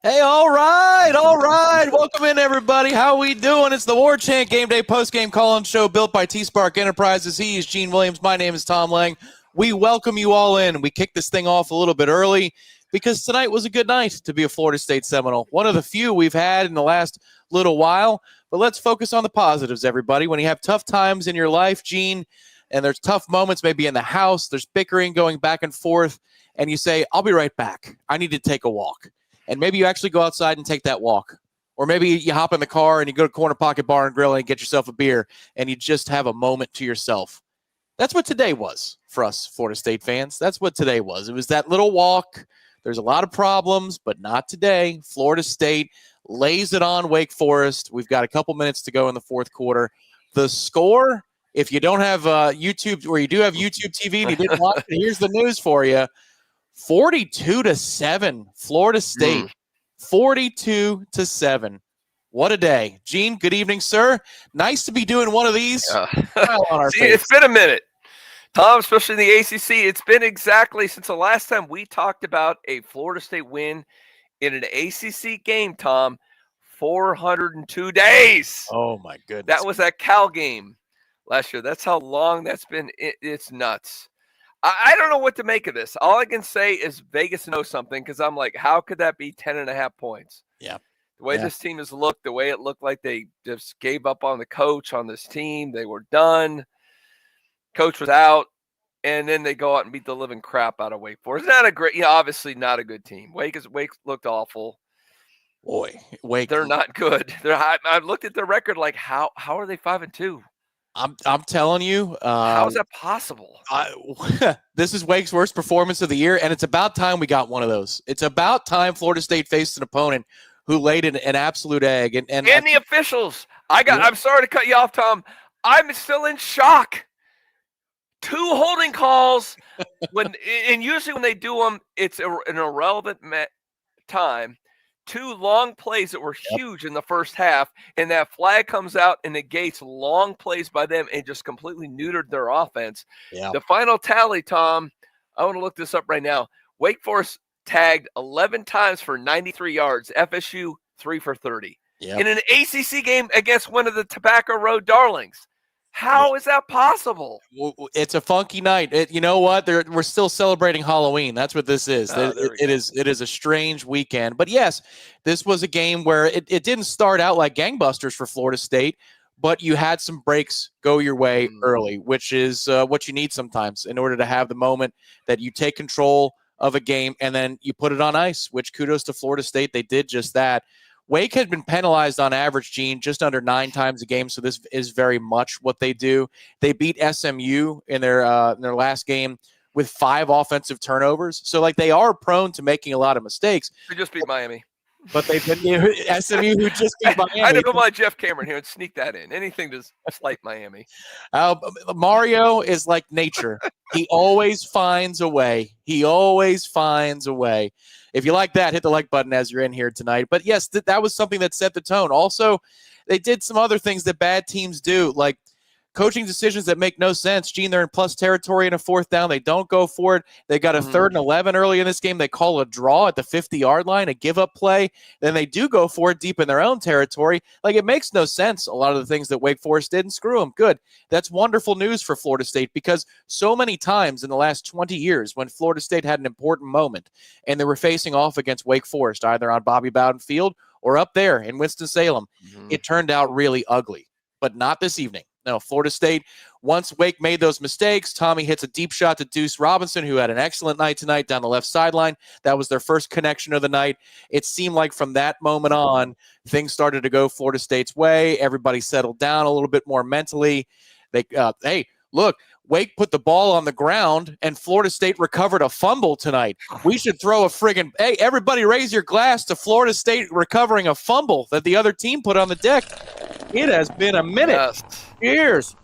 Hey, all right. Welcome in, everybody. How we doing? It's the Warchant Game Day Postgame Call-In show built by TSpark Enterprises. He is Gene Williams. My name is Tom Lang. We welcome you all in. We kicked this thing off a little bit early because tonight was a good night to be a Florida State Seminole. One of the few we've had in the last little while. But let's focus on the positives, everybody. When you have tough times in your life, Gene, and there's tough moments maybe in the house, there's bickering going back and forth, and you say, I'll be right back. I need to take a walk. And maybe you actually go outside and take that walk. Or maybe you hop in the car and you go to Corner Pocket Bar and Grill and get yourself a beer and you just have a moment to yourself. That's what today was for us Florida State fans. That's what today was. It was that little walk. There's a lot of problems, but not today. Florida State lays it on Wake Forest. We've got a couple minutes to go in the fourth quarter. The score, if you don't have YouTube, or you do have YouTube TV and you didn't watch it, here's the news for you. 42-7, Florida State. 42-7. What a day. Gene, good evening, sir. Nice to be doing one of these. It's been a minute. Tom, especially in the ACC, it's been exactly since the last time we talked about a Florida State win in an ACC game, Tom, 402 days. Oh, my goodness. That was that Cal game last year. That's how long that's been. It's nuts. I don't know what to make of this. All I can say is Vegas knows something because I'm like, how could that be 10.5 points? Yeah. The way this team has looked, the way it looked like they just gave up on the coach on this team. They were done. Coach was out. And then they go out and beat the living crap out of Wake Forest. Not a great, obviously not a good team. Wake looked awful. Boy, Wake. They're not good. I looked at their record like, how are they 5-2? I'm telling you. How is that possible? This is Wake's worst performance of the year, and it's about time we got one of those. It's about time Florida State faced an opponent who laid an absolute egg. And the officials. I'm sorry to cut you off, Tom. I'm still in shock. 2 holding calls. Usually when they do them, it's an irrelevant time. 2 long plays that were huge in the first half, and that flag comes out and negates long plays by them and just completely neutered their offense. Yeah. The final tally, Tom, I want to look this up right now. Wake Forest tagged 11 times for 93 yards. FSU 3 for 30. Yep. In an ACC game against one of the Tobacco Road darlings. How is that possible? It's a funky night. You know what? We're still celebrating Halloween. That's what this is. It is a strange weekend. But yes, this was a game where it didn't start out like gangbusters for Florida State, but you had some breaks go your way early, which is what you need sometimes in order to have the moment that you take control of a game and then you put it on ice, which kudos to Florida State. They did just that. Wake had been penalized on average, Gene, just under 9 times a game, so this is very much what they do. They beat SMU in their last game with 5 offensive turnovers, so like they are prone to making a lot of mistakes. They just beat Miami. But they've been SMU who just beat Miami. I had to go by Jeff Cameron here and sneak that in. Anything to slight Miami. Mario is like nature. He always finds a way. He always finds a way. If you like that, hit the like button as you're in here tonight. But yes, that was something that set the tone. Also, they did some other things that bad teams do, like coaching decisions that make no sense. Gene, they're in plus territory in a 4th down. They don't go for it. They got a 3rd and 11 early in this game. They call a draw at the 50-yard line, a give-up play. Then they do go for it deep in their own territory. Like, it makes no sense, a lot of the things that Wake Forest did, and screw them. Good. That's wonderful news for Florida State because so many times in the last 20 years when Florida State had an important moment and they were facing off against Wake Forest, either on Bobby Bowden Field or up there in Winston-Salem, it turned out really ugly. But not this evening. No, Florida State, once Wake made those mistakes, Tommy hits a deep shot to Deuce Robinson, who had an excellent night tonight down the left sideline. That was their first connection of the night. It seemed like from that moment on, things started to go Florida State's way. Everybody settled down a little bit more mentally. Hey, look, Wake put the ball on the ground, and Florida State recovered a fumble tonight. We should throw a friggin' – hey, everybody raise your glass to Florida State recovering a fumble that the other team put on the deck. It has been a minute. Yes. Years.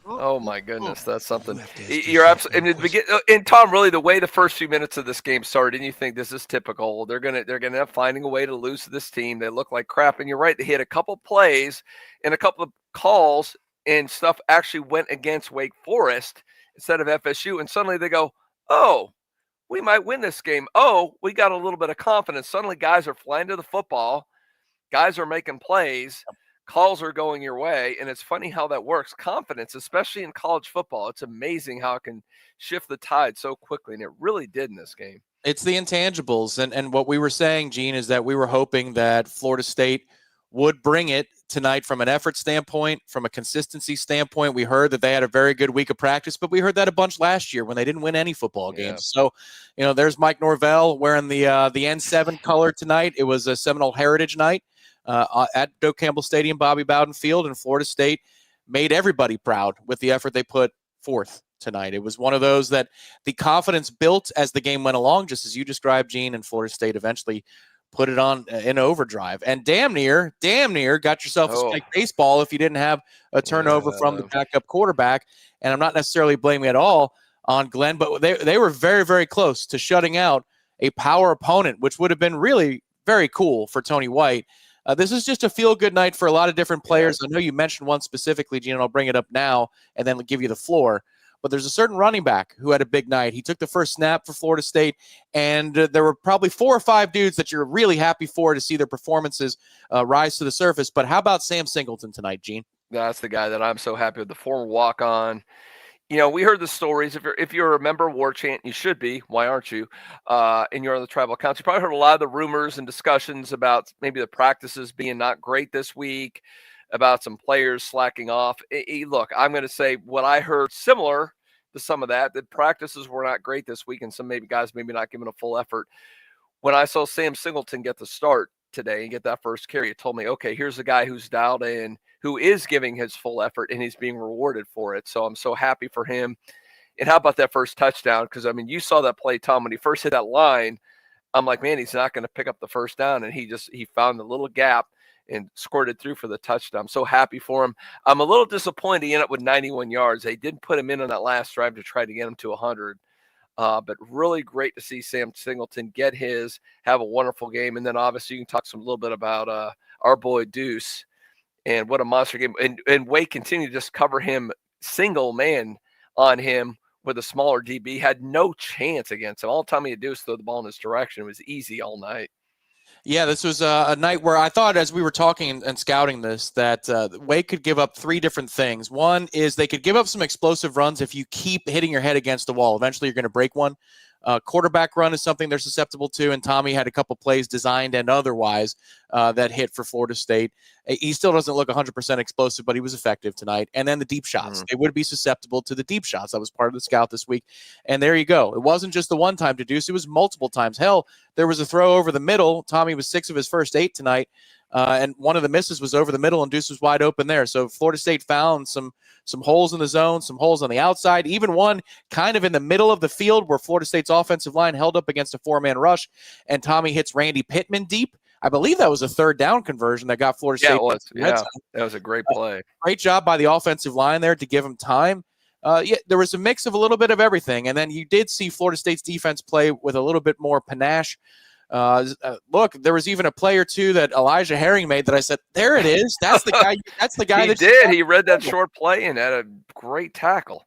Oh, my goodness. That's something. You're absolutely – and Tom, really, the way the first few minutes of this game started, and you think this is typical. They're gonna end up finding a way to lose to this team. They look like crap. And you're right. They hit a couple plays and a couple of calls – and stuff actually went against Wake Forest instead of FSU. And suddenly they go, oh, we might win this game. Oh, we got a little bit of confidence. Suddenly guys are flying to the football. Guys are making plays. Calls are going your way. And it's funny how that works. Confidence, especially in college football, it's amazing how it can shift the tide so quickly. And it really did in this game. It's the intangibles. And what we were saying, Gene, is that we were hoping that Florida State would bring it tonight from an effort standpoint, from a consistency standpoint. We heard that they had a very good week of practice, but we heard that a bunch last year when they didn't win any football games. So, there's Mike Norvell wearing the N7 color tonight. It was a Seminole Heritage Night at Joe Campbell Stadium, Bobby Bowden Field, and Florida State made everybody proud with the effort they put forth tonight. It was one of those that the confidence built as the game went along, just as you described, Gene, and Florida State eventually put it on in overdrive and damn near got yourself a spike baseball if you didn't have a turnover from the backup quarterback. And I'm not necessarily blaming at all on Glenn, but they were very, very close to shutting out a power opponent, which would have been really very cool for Tony White. This is just a feel-good night for a lot of different players. I know you mentioned one specifically, Gene, and I'll bring it up now and then give you the floor. But there's a certain running back who had a big night. He took the first snap for Florida State, and there were probably 4 or 5 dudes that you're really happy for to see their performances rise to the surface. But how about Sam Singleton tonight, Gene? That's the guy that I'm so happy with, the former walk-on. We heard the stories. If you're a member of Warchant, you should be. Why aren't you? And you're on the tribal council. You probably heard a lot of the rumors and discussions about maybe the practices being not great this week, about some players slacking off. Look, I'm going to say what I heard similar to some of that practices were not great this week, and some guys maybe not giving a full effort. When I saw Sam Singleton get the start today and get that first carry, it told me, okay, here's a guy who's dialed in, who is giving his full effort, and he's being rewarded for it. So I'm so happy for him. And how about that first touchdown? Because, you saw that play, Tom, when he first hit that line, I'm like, man, he's not going to pick up the first down. And he found the little gap and squirted through for the touchdown. I'm so happy for him. I'm a little disappointed he ended up with 91 yards. They did put him in on that last drive to try to get him to 100. But really great to see Sam Singleton get his, have a wonderful game. And then obviously you can talk a little bit about our boy Deuce and what a monster game. And Wade continued to just cover him single man on him with a smaller DB. Had no chance against him. All the time he had to do was throw the ball in his direction. It was easy all night. Yeah, this was a night where I thought, as we were talking and scouting this, that Wake could give up 3 different things. One is they could give up some explosive runs if you keep hitting your head against the wall. Eventually, you're going to break one. Quarterback run is something they're susceptible to, and Tommy had a couple plays designed and otherwise that hit for Florida State. He still doesn't look 100% explosive, but he was effective tonight. And then the deep shots. They would be susceptible to the deep shots. That was part of the scout this week. And there you go. It wasn't just the one time to Deuce. It was multiple times. Hell, there was a throw over the middle. Tommy was 6 of his first 8 tonight. And one of the misses was over the middle, and Deuce was wide open there. So Florida State found some holes in the zone, some holes on the outside, even one kind of in the middle of the field where Florida State's offensive line held up against a 4-man rush, and Tommy hits Randy Pittman deep. I believe that was a 3rd down conversion that got Florida State. Yeah, it was. Yeah, that was a great play. Great job by the offensive line there to give him time. There was a mix of a little bit of everything, and then you did see Florida State's defense play with a little bit more panache. Look, there was even a play or two that Elijah Herring made that I said, there it is. That's the guy. That's the guy. He did. He read that short play and had a great tackle.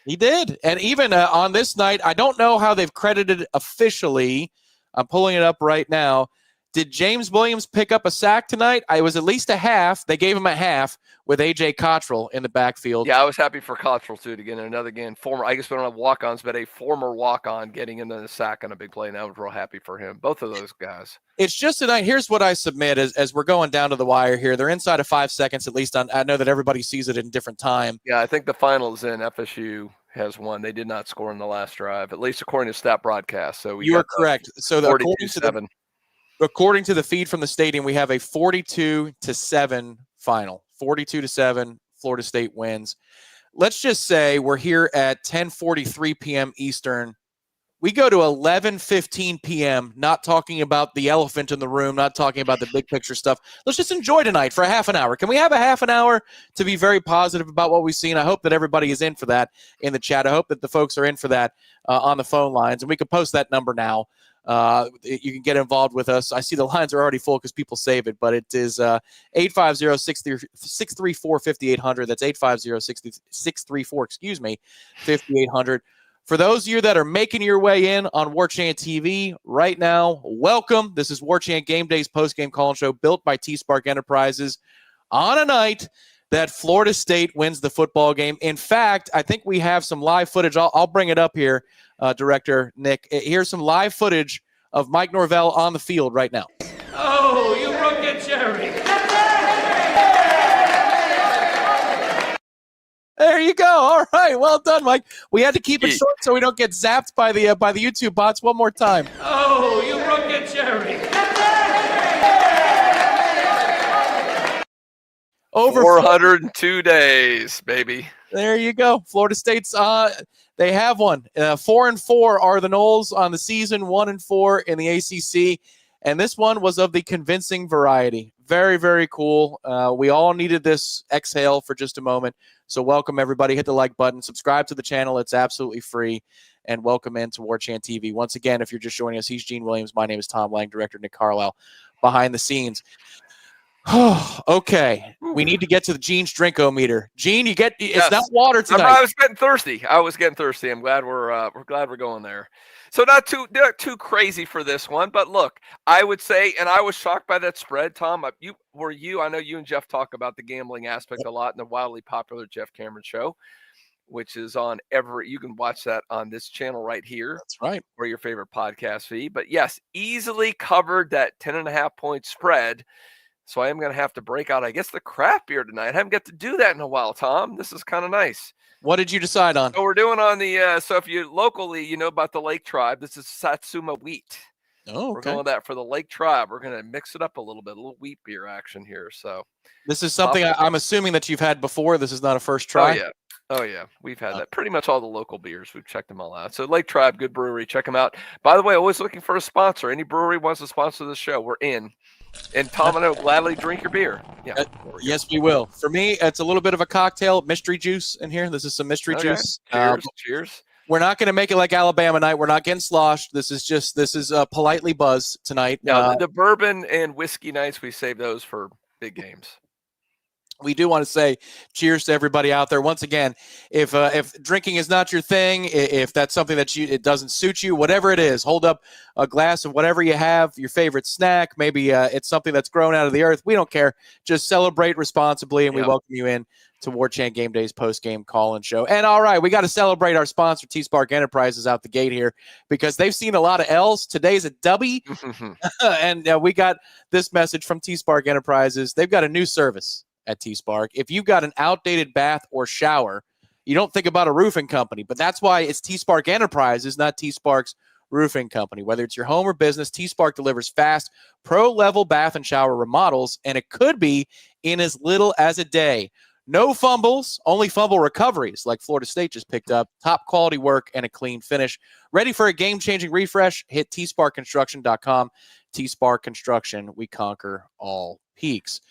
He did. And even on this night, I don't know how they've credited officially. I'm pulling it up right now. Did James Williams pick up a sack tonight? I was at least a half. They gave him a half with A.J. Cottrell in the backfield. Yeah, I was happy for Cottrell, too, to get another former. I guess we don't have walk-ons, but a former walk-on getting into the sack on a big play, and I was real happy for him. Both of those guys. It's just tonight. Here's what I submit as we're going down to the wire here. They're inside of 5 seconds, at least. I know that everybody sees it in different time. Yeah, I think the final is in. FSU has won. They did not score in the last drive, at least according to Stat Broadcast. So you are correct. So according to the feed from the stadium, we have a 42-7 final. 42-7, Florida State wins. Let's just say we're here at 10:43 p.m. Eastern. We go to 11:15 p.m., not talking about the elephant in the room, not talking about the big picture stuff. Let's just enjoy tonight for a half an hour. Can we have a half an hour to be very positive about what we've seen? I hope that everybody is in for that in the chat. I hope that the folks are in for that on the phone lines, and we can post that number now. You can get involved with us. I see the lines are already full because people save it, but it is 850-634-5800. That's 850-634, 5800 For those of you that are making your way in on Warchant TV right now, welcome. This is Warchant Game Day's postgame call-in show built by TSpark Enterprises on a night that Florida State wins the football game. In fact, I think we have some live footage. I'll bring it up here, Director Nick. Here's some live footage of Mike Norvell on the field right now. Oh, you broke it, Jerry. There you go. All right, well done, Mike. We had to keep it short so we don't get zapped by the YouTube bots. One more time. Oh, you broke it, Jerry. Over 402 days, baby. There you go. Florida State's they have one. 4-4 are the Noles on the season, 1-4 in the ACC, and this one was of the convincing variety. Very, very cool. We all needed this exhale for just a moment. So welcome, everybody. Hit the like button. Subscribe to the channel. It's absolutely free. And welcome into Warchant TV. Once again, if you're just joining us, he's Gene Williams. My name is Tom Lang, Director Nick Carlisle, behind the scenes. Okay, we need to get to the Gene's Drinkometer. Gene, it's not water tonight. I was getting thirsty. I'm glad we're going there. So not too crazy for this one, but look, I would say, and I was shocked by that spread, Tom. I know you and Jeff talk about the gambling aspect a lot in the wildly popular Jeff Cameron show, which is on you can watch that on this channel right here. That's right. Or your favorite podcast feed. But yes, easily covered that 10.5-point spread. So I am going to have to break out, I guess, the craft beer tonight. I haven't got to do that in a while, Tom. This is kind of nice. What did you decide on? So we're doing on the so if you locally, you know about the Lake Tribe. This is Satsuma wheat. Oh, okay. We're going with that for the Lake Tribe. We're going to mix it up a little bit, a little wheat beer action here. So this is something I'm assuming that you've had before. This is not a first try. Oh yeah, we've had that. Pretty much all the local beers. We've checked them all out. So Lake Tribe, good brewery. Check them out. By the way, always looking for a sponsor. Any brewery wants to sponsor the show, we're in. And Tom and I will gladly drink your beer. Yeah. Yes, we will. For me, it's a little bit of a cocktail, mystery juice in here. This is some mystery juice. Cheers. We're not going to make it like Alabama night. We're not getting sloshed. This is politely buzz tonight. No, the bourbon and whiskey nights, we save those for big games. We do want to say cheers to everybody out there. Once again, if drinking is not your thing, if that's something that it doesn't suit you, whatever it is, hold up a glass of whatever you have, your favorite snack. Maybe it's something that's grown out of the earth. We don't care. Just celebrate responsibly, and we welcome you in to Warchant Game Day's post-game call-in show. And all right, we got to celebrate our sponsor, TSpark Enterprises, out the gate here because they've seen a lot of L's. Today's a W, and we got this message from TSpark Enterprises. They've got a new service at TSpark. If you've got an outdated bath or shower, you don't think about a roofing company, but that's why it's TSpark Enterprises, not TSpark's roofing company. Whether it's your home or business, TSpark delivers fast, pro-level bath and shower remodels, and it could be in as little as a day. No fumbles, only fumble recoveries like Florida State just picked up. Top quality work and a clean finish. Ready for a game-changing refresh? Hit tsparkconstruction.com. TSpark Construction, we conquer all peaks.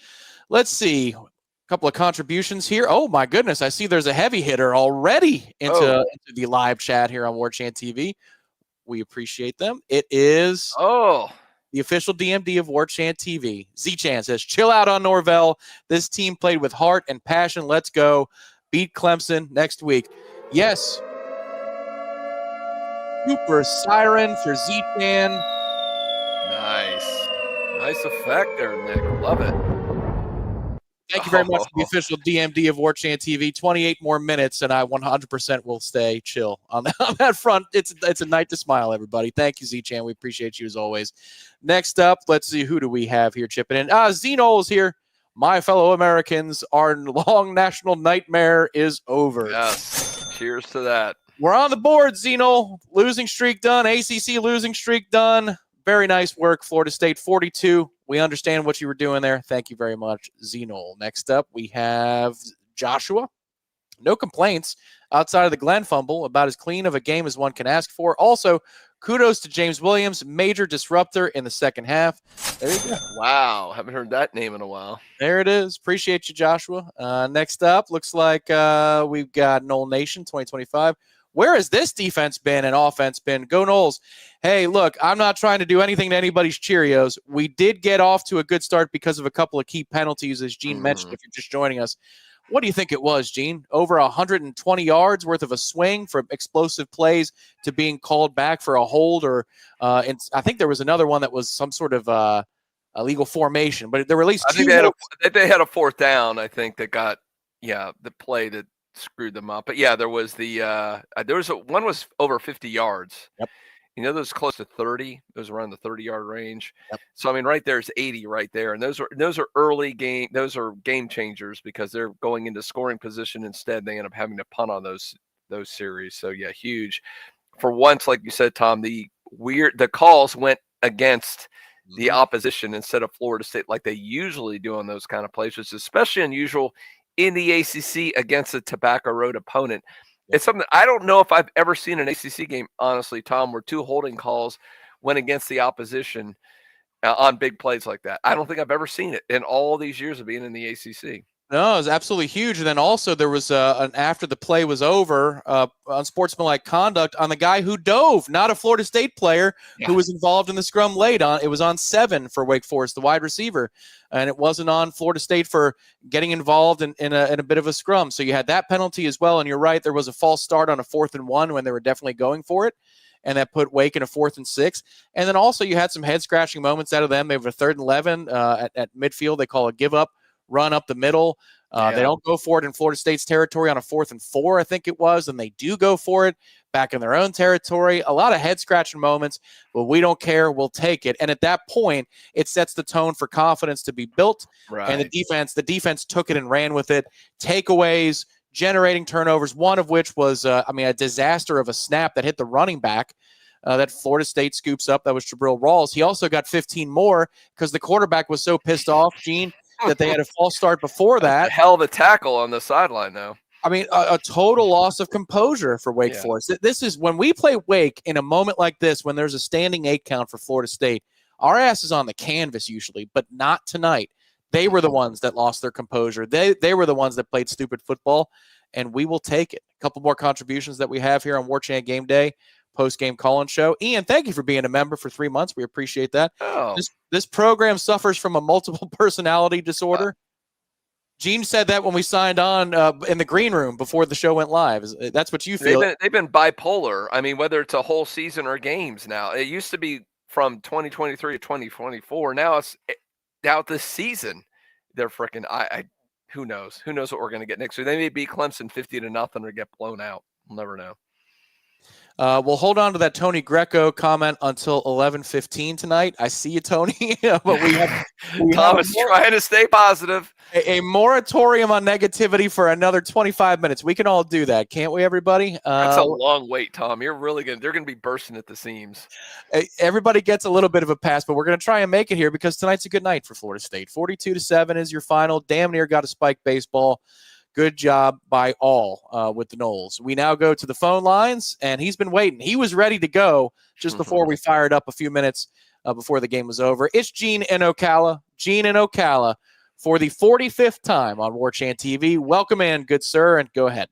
Let's see. A couple of contributions here. Oh, my goodness. I see there's a heavy hitter already into the live chat here on Warchant TV. We appreciate them. It is the official DMD of Warchant TV. Z-Chan says, chill out on Norvell. This team played with heart and passion. Let's go. Beat Clemson next week. Yes. Super siren for Z-Chan. Nice effect there, Nick. Love it. Thank you very much to the official DMD of Warchant TV. 28 more minutes, and I 100% will stay chill on that front. It's a night to smile, everybody. Thank you, Z-Chan. We appreciate you as always. Next up, let's see, who do we have here chipping in? Seminoles here. My fellow Americans, our long national nightmare is over. Yes. Cheers to that. We're on the board, Zeno. Losing streak done. ACC losing streak done. Very nice work, Florida State 42. We understand what you were doing there. Thank you very much, Zenol. Next up, we have Joshua. No complaints outside of the Glenn fumble. About as clean of a game as one can ask for. Also, kudos to James Williams, major disruptor in the second half. There you go. Wow, haven't heard that name in a while. There it is. Appreciate you, Joshua. Next up, looks like we've got Nole Nation 2025. Where has this defense been and offense been? Go Noles. Hey, look, I'm not trying to do anything to anybody's Cheerios. We did get off to a good start because of a couple of key penalties, as Gene mentioned, if you're just joining us. what do you think it was, Gene? Over 120 yards worth of a swing from explosive plays to being called back for a hold, or and I think there was another one that was some sort of illegal formation, but there were at least I two. think they had a fourth down. I think that got the play that screwed them up. But there was one was over 50 yards. Yep. Those close to 30. Those around the 30-yard range. Yep. So I mean, right there's 80 right there, and those are early game. Those are game changers because they're going into scoring position instead. They end up having to punt on those series. So huge. For once, like you said, Tom, the calls went against the opposition instead of Florida State like they usually do on those kind of plays, which is especially unusual in the ACC against a Tobacco Road opponent. It's something I don't know if I've ever seen an ACC game, honestly, Tom, where two holding calls went against the opposition on big plays like that. I don't think I've ever seen it in all these years of being in the ACC. No, it was absolutely huge. And then also there was after the play was over, unsportsmanlike conduct on the guy who dove, not a Florida State player who was involved in the scrum late on. It was on 7 for Wake Forest, the wide receiver, and it wasn't on Florida State for getting involved in a bit of a scrum. So you had that penalty as well. And you're right, there was a false start on a 4th and 1 when they were definitely going for it, and that put Wake in a 4th and 6. And then also you had some head scratching moments out of them. They have a 3rd and 11 at midfield. They call a give up run up the middle. They don't go for it in Florida State's territory on a 4th and 4, I think it was, and they do go for it back in their own territory. A lot of head-scratching moments, but we don't care. We'll take it. And at that point, it sets the tone for confidence to be built. Right. And the defense took it and ran with it. Takeaways, generating turnovers, one of which was, a disaster of a snap that hit the running back that Florida State scoops up. That was Jabril Rawls. He also got 15 more because the quarterback was so pissed off, Gene, that they had a false start before that. A hell of a tackle on the sideline, though. I mean, a total loss of composure for Wake Forest. This is when we play Wake in a moment like this, when there's a standing 8 count for Florida State, our ass is on the canvas usually, but not tonight. They were the ones that lost their composure. They were the ones that played stupid football, and we will take it. A couple more contributions that we have here on Warchant Game Day post-game call-in show. Ian, thank you for being a member for 3 months. We appreciate that. This program suffers from a multiple personality disorder. Gene said that when we signed on in the green room before the show went live. That's what you feel. They've been bipolar. I mean, whether it's a whole season or games now. It used to be from 2023 to 2024. Now it's this season. They're freaking who knows? Who knows what we're going to get next week? They may beat Clemson 50-0 or get blown out. We'll never know. We'll hold on to that Tony Greco comment until 11:15 tonight. I see you, Tony. But Thomas trying to stay positive. A moratorium on negativity for another 25 minutes. We can all do that, can't we, everybody? That's a long wait, Tom. They're going to be bursting at the seams. Everybody gets a little bit of a pass, but we're going to try and make it here because tonight's a good night for Florida State. 42-7 is your final. Damn near got a spike baseball. Good job by all with the Noles. We now go to the phone lines, and he's been waiting. He was ready to go just before we fired up a few minutes before the game was over. It's Gene in Ocala. Gene in Ocala for the 45th time on Warchant TV. Welcome in, good sir, and go ahead.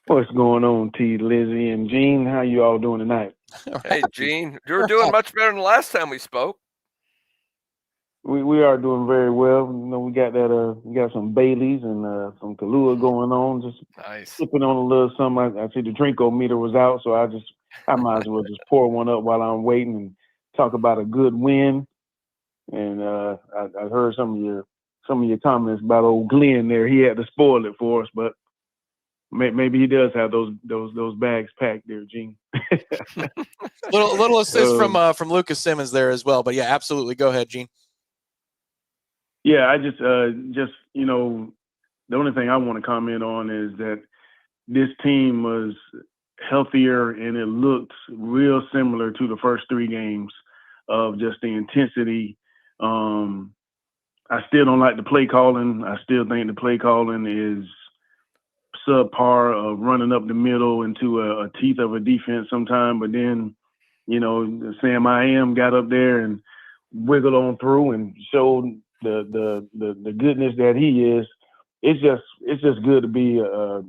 What's going on, T, Lizzie, and Gene? How you all doing tonight? Hey, Gene. You're doing much better than the last time we spoke. We are doing very well. We got some Baileys and some Kahlua going on. Just sipping on a little something. I see the Drinkometer was out, so I might as well just pour one up while I'm waiting and talk about a good win. And I heard some of your comments about old Glenn there. He had to spoil it for us, but maybe he does have those bags packed there, Gene. little assist from Lucas Simmons there as well. But yeah, absolutely. Go ahead, Gene. Yeah, I just the only thing I want to comment on is that this team was healthier and it looked real similar to the first 3 games of just the intensity. I still don't like the play calling. I still think the play calling is subpar of running up the middle into a teeth of a defense sometime. But then, Sam I.M. got up there and wiggled on through and showed the goodness that he is. It's just good to be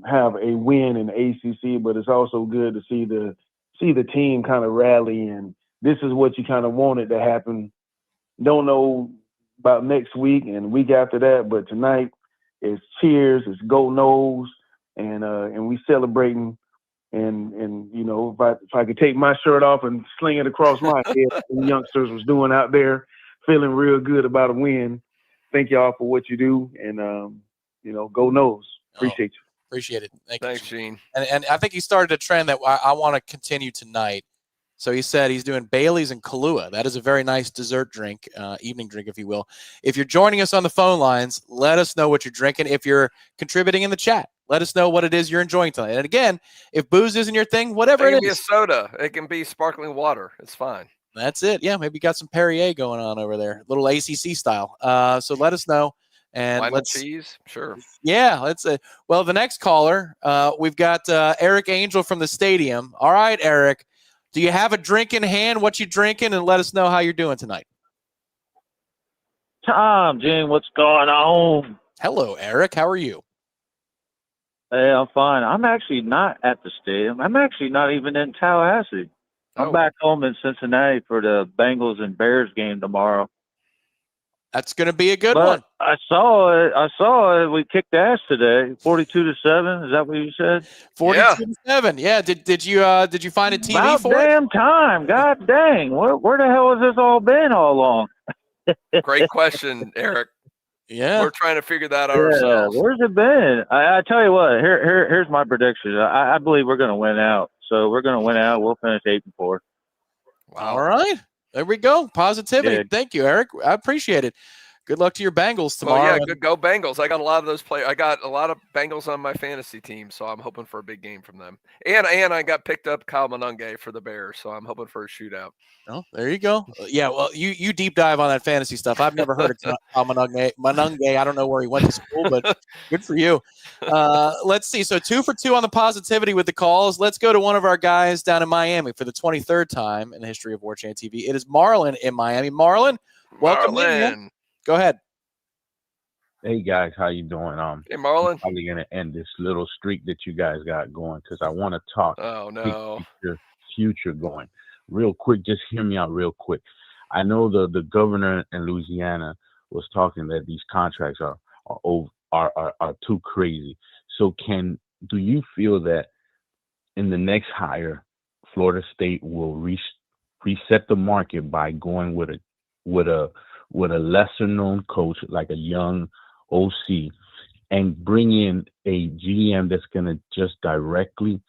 have a win in the ACC, but it's also good to see the team kind of rally, and this is what you kind of wanted to happen. Don't know about next week and week after that, but tonight it's cheers, it's go Noles, and we celebrating. And you know, if I could take my shirt off and sling it across my head, the youngsters was doing out there, feeling real good about a win. Thank y'all for what you do, and you know, go Noles. Appreciate you. Appreciate it. Thanks, Gene. And I think he started a trend that I want to continue tonight. So he said he's doing Bailey's and Kahlua. That is a very nice dessert drink, evening drink, if you will. If you're joining us on the phone lines, let us know what you're drinking. If you're contributing in the chat, let us know what it is you're enjoying tonight. And again, if booze isn't your thing, whatever it is. It can be a soda. It can be sparkling water. It's fine. That's it. Yeah, maybe you got some Perrier going on over there, a little ACC style. So let us know. And wine and cheese, sure. Yeah, let's. Well, the next caller, we've got Eric Angel from the stadium. All right, Eric, do you have a drink in hand? What you drinking? And let us know how you're doing tonight. Tom, Gene, what's going on? Hello, Eric. How are you? Hey, I'm fine. I'm actually not at the stadium. I'm actually not even in Tallahassee. I'm back home in Cincinnati for the Bengals and Bears game tomorrow. That's going to be a good one. I saw it. We kicked ass today, 42-7. Is that what you said? 42-7. Yeah. Did you find a TV About for it? Damn time. God dang. Where the hell has this all been all along? Great question, Eric. Yeah. We're trying to figure that out ourselves. Where's it been? I tell you what. Here's my prediction. I believe we're going to win out. So we're going to win out. We'll finish 8-4. Wow. All right. There we go. Positivity. Yeah. Thank you, Eric. I appreciate it. Good luck to your Bengals tomorrow. Well, yeah, good go Bengals. I got a lot of those players. I got a lot of Bengals on my fantasy team, so I'm hoping for a big game from them. And I got picked up Kyle Monunge for the Bears, so I'm hoping for a shootout. Oh, there you go. Yeah, well, you deep dive on that fantasy stuff. I've never heard of Kyle Monunge. I don't know where he went to school, but good for you. Let's see. So 2 for 2 on the positivity with the calls. Let's go to one of our guys down in Miami for the 23rd time in the history of Warchant TV. It is Marlon in Miami. Marlon, welcome in, man. Go ahead. Hey guys, how you doing? Hey Marlon. I'm probably gonna end this little streak that you guys got going because I want to talk. Oh no. Future going real quick. Just hear me out real quick. I know the governor in Louisiana was talking that these contracts are too crazy. So do you feel that in the next hire, Florida State will reset the market by going with a lesser known coach, like a young OC, and bring in a GM that's going to just directly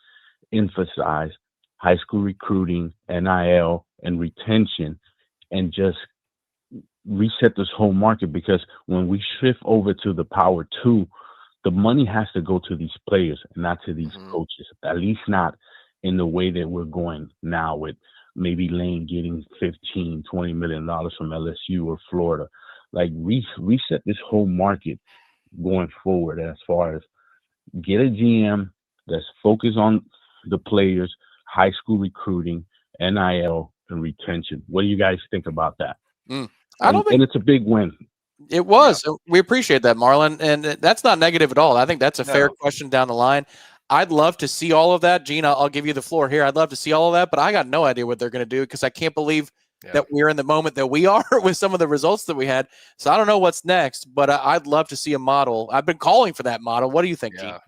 emphasize high school recruiting, NIL, and retention, and just reset this whole market? Because when we shift over to the Power 2, the money has to go to these players and not to these coaches, at least not in the way that we're going now with maybe Lane getting $15-20 million from LSU or Florida. Like reset this whole market going forward as far as get a GM that's focused on the players, high school recruiting, NIL, and retention. What do you guys think about that? And it's a big win. It was. Yeah. We appreciate that, Marlon. And that's not negative at all. I think that's a fair question down the line. I'd love to see all of that. Gene, I'll give you the floor here. I'd love to see all of that, but I got no idea what they're going to do because I can't believe that we're in the moment that we are with some of the results that we had. So I don't know what's next, but I'd love to see a model. I've been calling for that model. What do you think, Gene?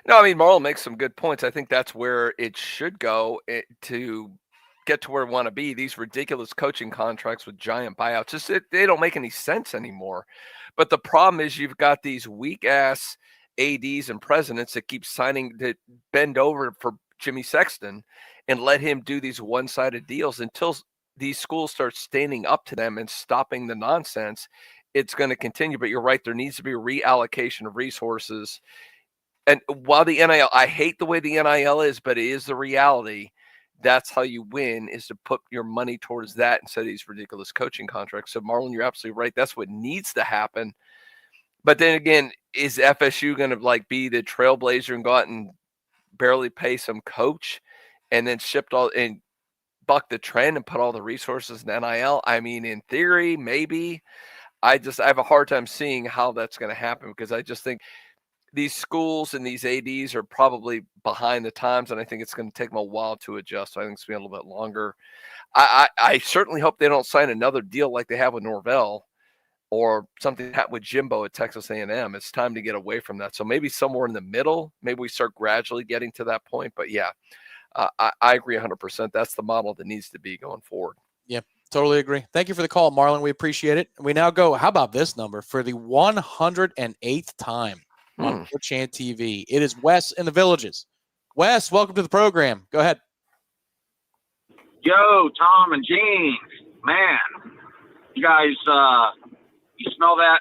No, I mean, Marlon makes some good points. I think that's where it should go to get to where we want to be. These ridiculous coaching contracts with giant buyouts, they don't make any sense anymore. But the problem is you've got these weak-ass ADs and presidents that keep signing to bend over for Jimmy Sexton and let him do these one-sided deals until these schools start standing up to them and stopping the nonsense. It's going to continue, but you're right. There needs to be a reallocation of resources. And while the NIL, I hate the way the NIL is, but it is the reality. That's how you win, is to put your money towards that instead of these ridiculous coaching contracts. So Marlon, you're absolutely right. That's what needs to happen. But then again, is FSU going to be the trailblazer and go out and barely pay some coach and then buck the trend and put all the resources in NIL? I mean, in theory, maybe. I have a hard time seeing how that's going to happen because I just think these schools and these ADs are probably behind the times, and I think it's going to take them a while to adjust. So I think it's going to be a little bit longer. I certainly hope they don't sign another deal like they have with Norvell. or something happened with Jimbo at Texas A&M. It's time to get away from that. So maybe somewhere in the middle, maybe we start gradually getting to that point. But yeah, I agree 100%. That's the model that needs to be going forward. Yeah, totally agree. Thank you for the call, Marlon. We appreciate it. We now go, how about this number? For the 108th time on Warchant TV, it is Wes in the Villages. Wes, welcome to the program. Go ahead. Yo, Tom and Gene, man, you guys, you smell that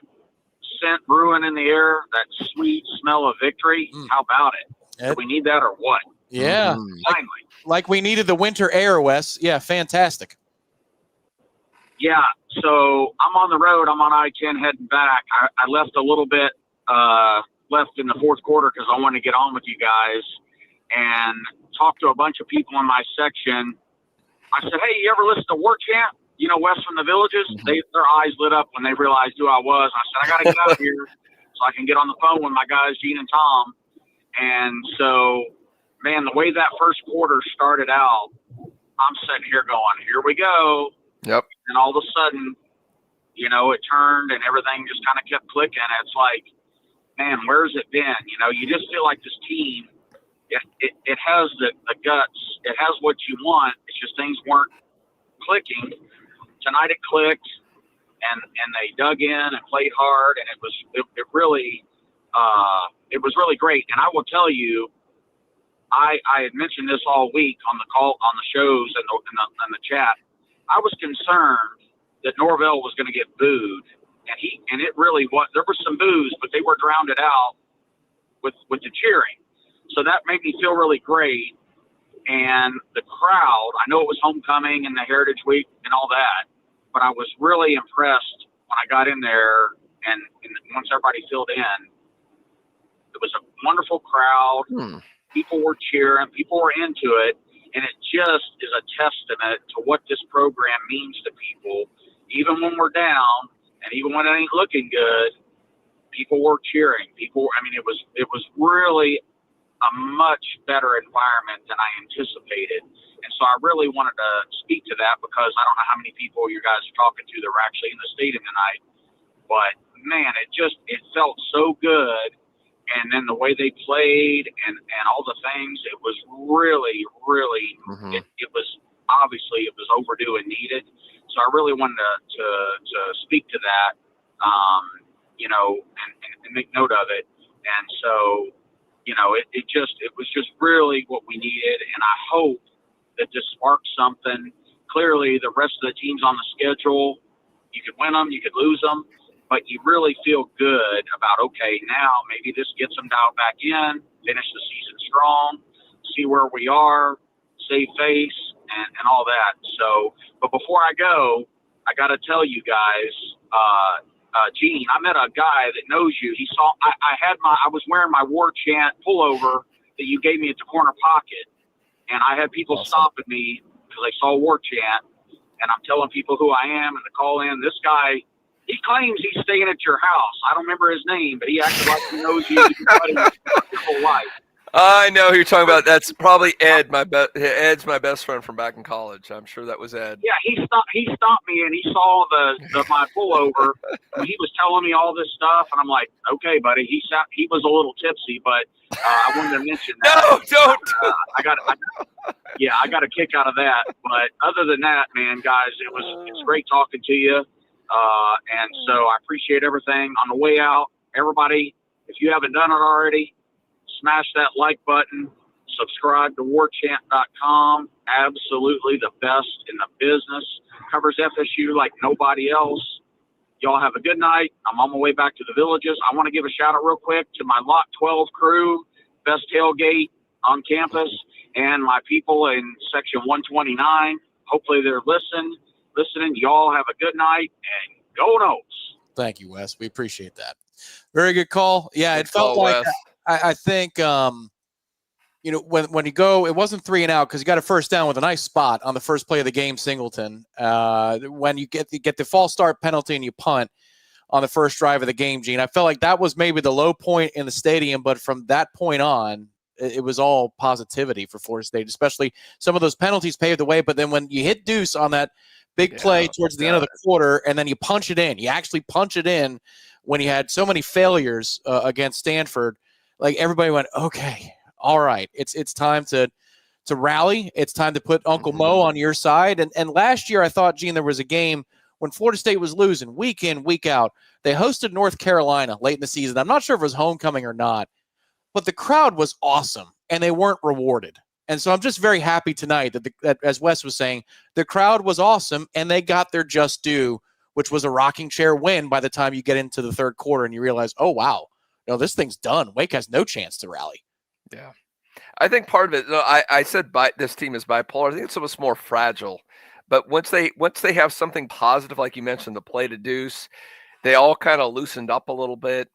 scent brewing in the air, that sweet smell of victory? How about it? Do we need that or what? Yeah. Finally. Like we needed the winter air, Wes. Yeah, fantastic. Yeah, so I'm on the road. I'm on I-10 heading back. I left a little bit left in the fourth quarter because I wanted to get on with you guys and talk to a bunch of people in my section. I said, hey, you ever listen to Warchant? You know, Wes from the Villages? Their eyes lit up when they realized who I was. I said, I got to get out of here so I can get on the phone with my guys, Gene and Tom. And so, man, the way that first quarter started out, I'm sitting here going, here we go. Yep. And all of a sudden, you know, it turned and everything just kind of kept clicking. It's like, man, where's it been? You know, you just feel like this team, it has the guts. It has what you want. It's just things weren't clicking. Tonight it clicked, and they dug in and played hard, and it was really great. And I will tell you, I had mentioned this all week on the call, on the shows and the chat. I was concerned that Norvell was going to get booed, and it really was. There was some boos, but they were drowned out with the cheering. So that made me feel really great. And the crowd, I know it was homecoming and the Heritage Week and all that, but I was really impressed when I got in there and once everybody filled in. It was a wonderful crowd. People were cheering. People were into it. And it just is a testament to what this program means to people. Even when we're down and even when it ain't looking good, people were cheering. It was really a much better environment than I anticipated. And so I really wanted to speak to that because I don't know how many people you guys are talking to that were actually in the stadium tonight. But, man, it felt so good. And then the way they played and all the things, it was really, really, it was obviously it was overdue and needed. So I really wanted to speak to that, you know, and make note of it. And so, you know, it was just really what we needed. And I hope that this sparks something. Clearly, the rest of the teams on the schedule, you could win them, you could lose them, but you really feel good about, okay, now maybe this gets them dialed back in, finish the season strong, see where we are, save face, and all that. So, but before I go, I got to tell you guys, Gene, I met a guy that knows you. He saw I was wearing my Warchant pullover that you gave me at the corner pocket, and I had people stopping me because they saw Warchant, and I'm telling people who I am and to call in. This guy, he claims he's staying at your house. I don't remember his name, but he acted like he knows you your whole life. I know who you're talking about. That's probably Ed. Ed's my best friend from back in college. I'm sure that was Ed. Yeah, he stopped me and he saw my pullover. And he was telling me all this stuff, and I'm like, okay, buddy. He was a little tipsy, but I wanted to mention that. No, don't. I got a kick out of that. But other than that, man, guys, it's great talking to you. And so I appreciate everything. On the way out, everybody, if you haven't done it already, smash that like button, subscribe to warchant.com. Absolutely the best in the business. Covers FSU like nobody else. Y'all have a good night. I'm on my way back to the Villages. I want to give a shout out real quick to my Lot 12 crew, best tailgate on campus, and my people in section 129. Hopefully they're listening. Y'all have a good night and go Noles. Thank you, Wes. We appreciate that. Very good call. Yeah, Good it felt call, like Wes. I think you know, when you go, it wasn't 3 and out because you got a first down with a nice spot on the first play of the game, Singleton. When you get the false start penalty and you punt on the first drive of the game, Gene, I felt like that was maybe the low point in the stadium, but from that point on, it was all positivity for Florida State, especially some of those penalties paved the way. But then when you hit Deuce on that big play towards the end of the quarter, and then you punch it in. You actually punch it in when you had so many failures against Stanford. Like everybody went, okay, all right, it's time to rally. It's time to put Uncle Mo on your side. And last year I thought, Gene, there was a game when Florida State was losing week in, week out. They hosted North Carolina late in the season. I'm not sure if it was homecoming or not, but the crowd was awesome, and they weren't rewarded. And so I'm just very happy tonight that as Wes was saying, the crowd was awesome, and they got their just due, which was a rocking chair win by the time you get into the third quarter and you realize, oh, wow, this thing's done. Wake has no chance to rally. Yeah. I think part of it, I said this team is bipolar. I think it's almost more fragile. But once they have something positive, like you mentioned, the play to Deuce, they all kind of loosened up a little bit.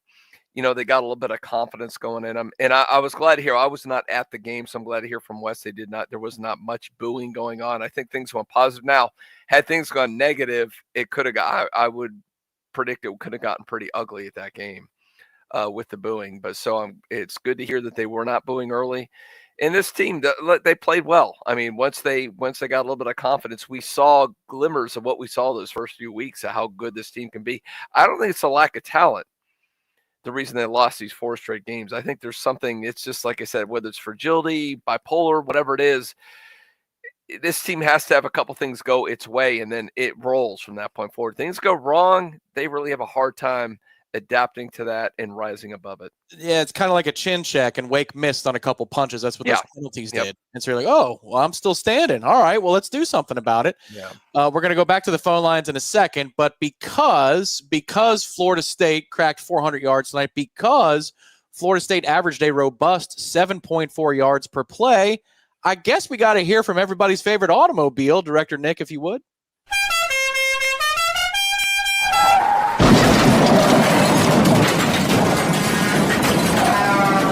They got a little bit of confidence going in them. And I was glad to hear, I was not at the game, so I'm glad to hear from Wes there was not much booing going on. I think things went positive. Now, had things gone negative, I would predict it could have gotten pretty ugly at that game with the booing. But it's good to hear that they were not booing early. And this team, they played well. I mean, once they got a little bit of confidence, we saw glimmers of what we saw those first few weeks of how good this team can be. I don't think it's a lack of talent. The reason they lost these 4 straight games. I think there's something, it's just like I said, whether it's fragility, bipolar, whatever it is, this team has to have a couple things go its way, and then it rolls from that point forward. Things go wrong, they really have a hard time adapting to that and rising above it. Yeah, it's kind of like a chin check, and Wake missed on a couple punches. That's what those penalties did. And so you're like, oh, well, I'm still standing. All right, well, let's do something about it. Yeah. We're going to go back to the phone lines in a second, but because Florida State cracked 400 yards tonight, because Florida State averaged a robust 7.4 yards per play, I guess we got to hear from everybody's favorite automobile, Director Nick, if you would.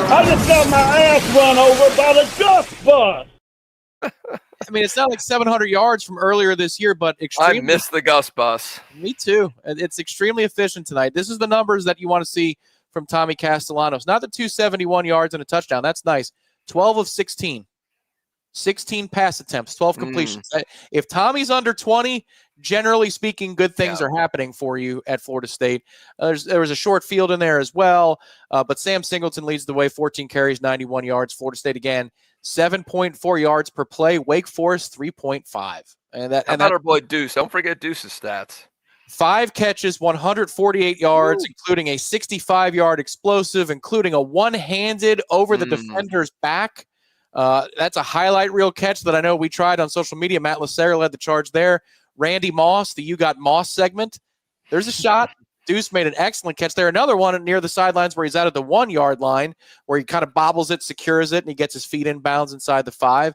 I just got my ass run over by the Gus bus. I mean, it's not like 700 yards from earlier this year, but extremely. I missed the Gus bus. Me too. It's extremely efficient tonight. This is the numbers that you want to see from Tommy Castellanos. Not the 271 yards and a touchdown. That's nice. 12 of 16. 16 pass attempts, 12 completions. If Tommy's under 20, generally speaking, good things are happening for you at Florida State. There was a short field in there as well, but Sam Singleton leads the way, 14 carries, 91 yards. Florida State, again, 7.4 yards per play. Wake Forest, 3.5. And that, How about our boy Deuce? Don't forget Deuce's stats. 5 catches, 148 yards, including a 65-yard explosive, including a one-handed over the defender's back. That's a highlight reel catch that I know we tried on social media. Matt Lacerra led the charge there. Randy Moss, the You Got Moss segment. There's a shot. Deuce made an excellent catch there. Another one near the sidelines where he's out at the 1-yard line, where he kind of bobbles it, secures it, and he gets his feet in bounds inside the 5.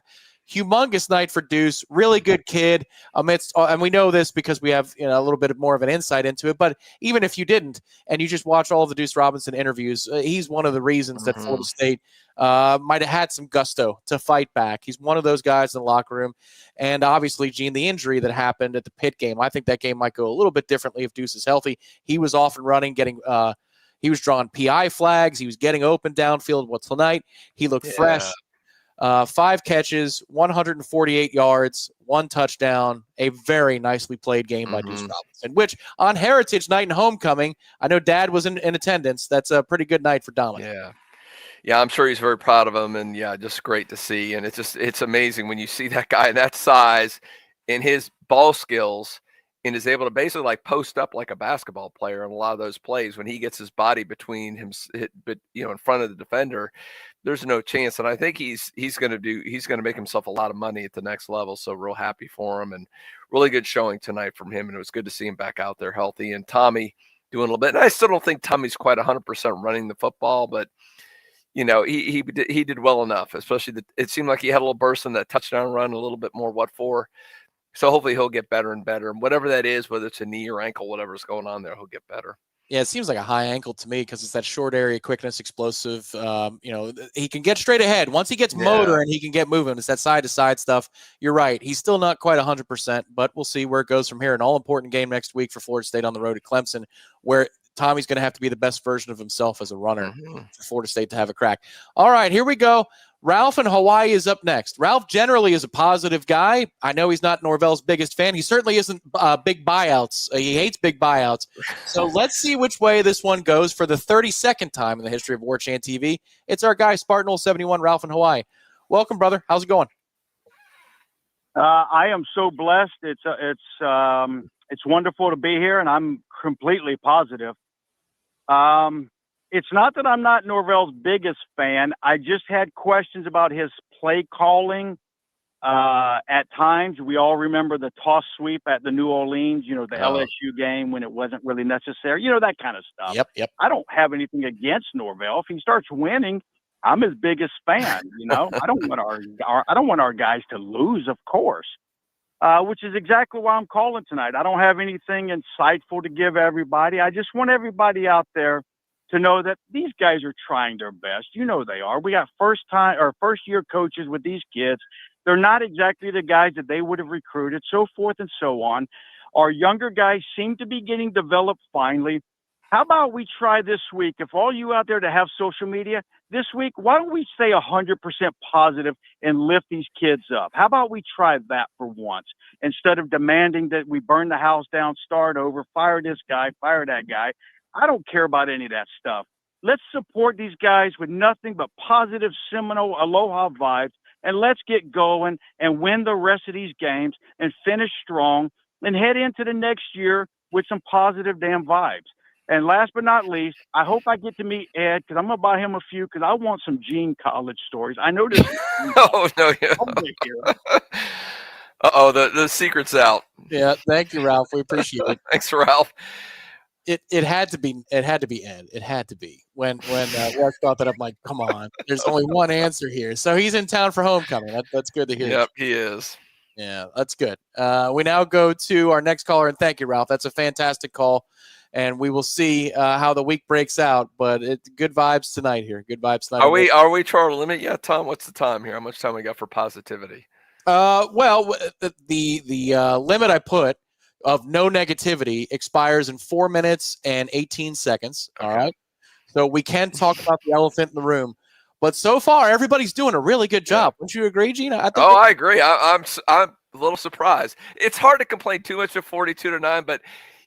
Humongous night for Deuce. Really good kid. And we know this because we have a little bit more of an insight into it. But even if you didn't, and you just watch all of the Deuce Robinson interviews, he's one of the reasons that Florida State might have had some gusto to fight back. He's one of those guys in the locker room. And obviously, Gene, the injury that happened at the Pitt game, I think that game might go a little bit differently if Deuce is healthy. He was off and running, he was drawing PI flags. He was getting open downfield. Well, tonight, he looked fresh. 5 catches, 148 yards, 1 touchdown, a very nicely played game by Deuce Robinson, which on Heritage Night and Homecoming, I know Dad was in attendance. That's a pretty good night for Dominic. Yeah, I'm sure he's very proud of him, and just great to see. And it's amazing when you see that guy that size and his ball skills and is able to basically like post up like a basketball player in a lot of those plays when he gets his body between him, in front of the defender. There's no chance. And I think he's going to make himself a lot of money at the next level. So real happy for him, and really good showing tonight from him. And it was good to see him back out there healthy, and Tommy doing a little bit. And I still don't think Tommy's quite 100% running the football, but he did well enough, especially it seemed like he had a little burst in that touchdown run, a little bit more what for. So hopefully he'll get better and better. And whatever that is, whether it's a knee or ankle, whatever's going on there, he'll get better. Yeah, it seems like a high ankle to me because it's that short area quickness, explosive. He can get straight ahead. Once he gets motor and he can get moving, it's that side-to-side stuff. You're right. He's still not quite 100%, but we'll see where it goes from here. An all-important game next week for Florida State on the road at Clemson, where Tommy's going to have to be the best version of himself as a runner for Florida State to have a crack. All right, here we go. Ralph in Hawaii is up next. Ralph generally is a positive guy. I know he's not Norvell's biggest fan. He certainly isn't big buyouts. He hates big buyouts. So let's see which way this one goes for the 32nd time in the history of Warchant TV. It's our guy, Spartan71, Ralph in Hawaii. Welcome, brother. How's it going? I am so blessed. It's wonderful to be here, and I'm completely positive. It's not that I'm not Norvell's biggest fan. I just had questions about his play calling. At times, we all remember the toss sweep at the New Orleans, the LSU game when it wasn't really necessary, that kind of stuff. Yep. I don't have anything against Norvell. If he starts winning, I'm his biggest fan. I don't want our guys to lose, of course. Which is exactly why I'm calling tonight. I don't have anything insightful to give everybody. I just want everybody out there to know that these guys are trying their best. They are. We got first year coaches with these kids. They're not exactly the guys that they would have recruited, so forth and so on. Our younger guys seem to be getting developed finally. How about we try this week? If all you out there that have social media this week, why don't we stay 100% positive and lift these kids up? How about we try that for once instead of demanding that we burn the house down, start over, fire this guy, fire that guy? I don't care about any of that stuff. Let's support these guys with nothing but positive Seminole aloha vibes, and let's get going and win the rest of these games and finish strong and head into the next year with some positive damn vibes. And last but not least, I hope I get to meet Ed because I'm going to buy him a few because I want some Gene College stories. I know this. Oh, no. Yeah. Uh-oh, the secret's out. Yeah, thank you, Ralph. We appreciate it. Thanks, Ralph. It had to be Ed. It had to be. When Rex brought that up, I'm like, come on. There's only one answer here. So he's in town for homecoming. That's good to hear. Yep, he is. Yeah, that's good. We now go to our next caller, and thank you, Ralph. That's a fantastic call, and we will see how the week breaks out. But it's good vibes tonight here. Good vibes tonight. Are we trying to limit yet, Tom? What's the time here? How much time we got for positivity? Well, the limit I put of no negativity expires in 4 minutes and 18 seconds. Okay. All right. So we can talk about the elephant in the room, but so far everybody's doing a really good job. Wouldn't you agree, Gina? I agree. I'm a little surprised. It's hard to complain too much of 42-9, but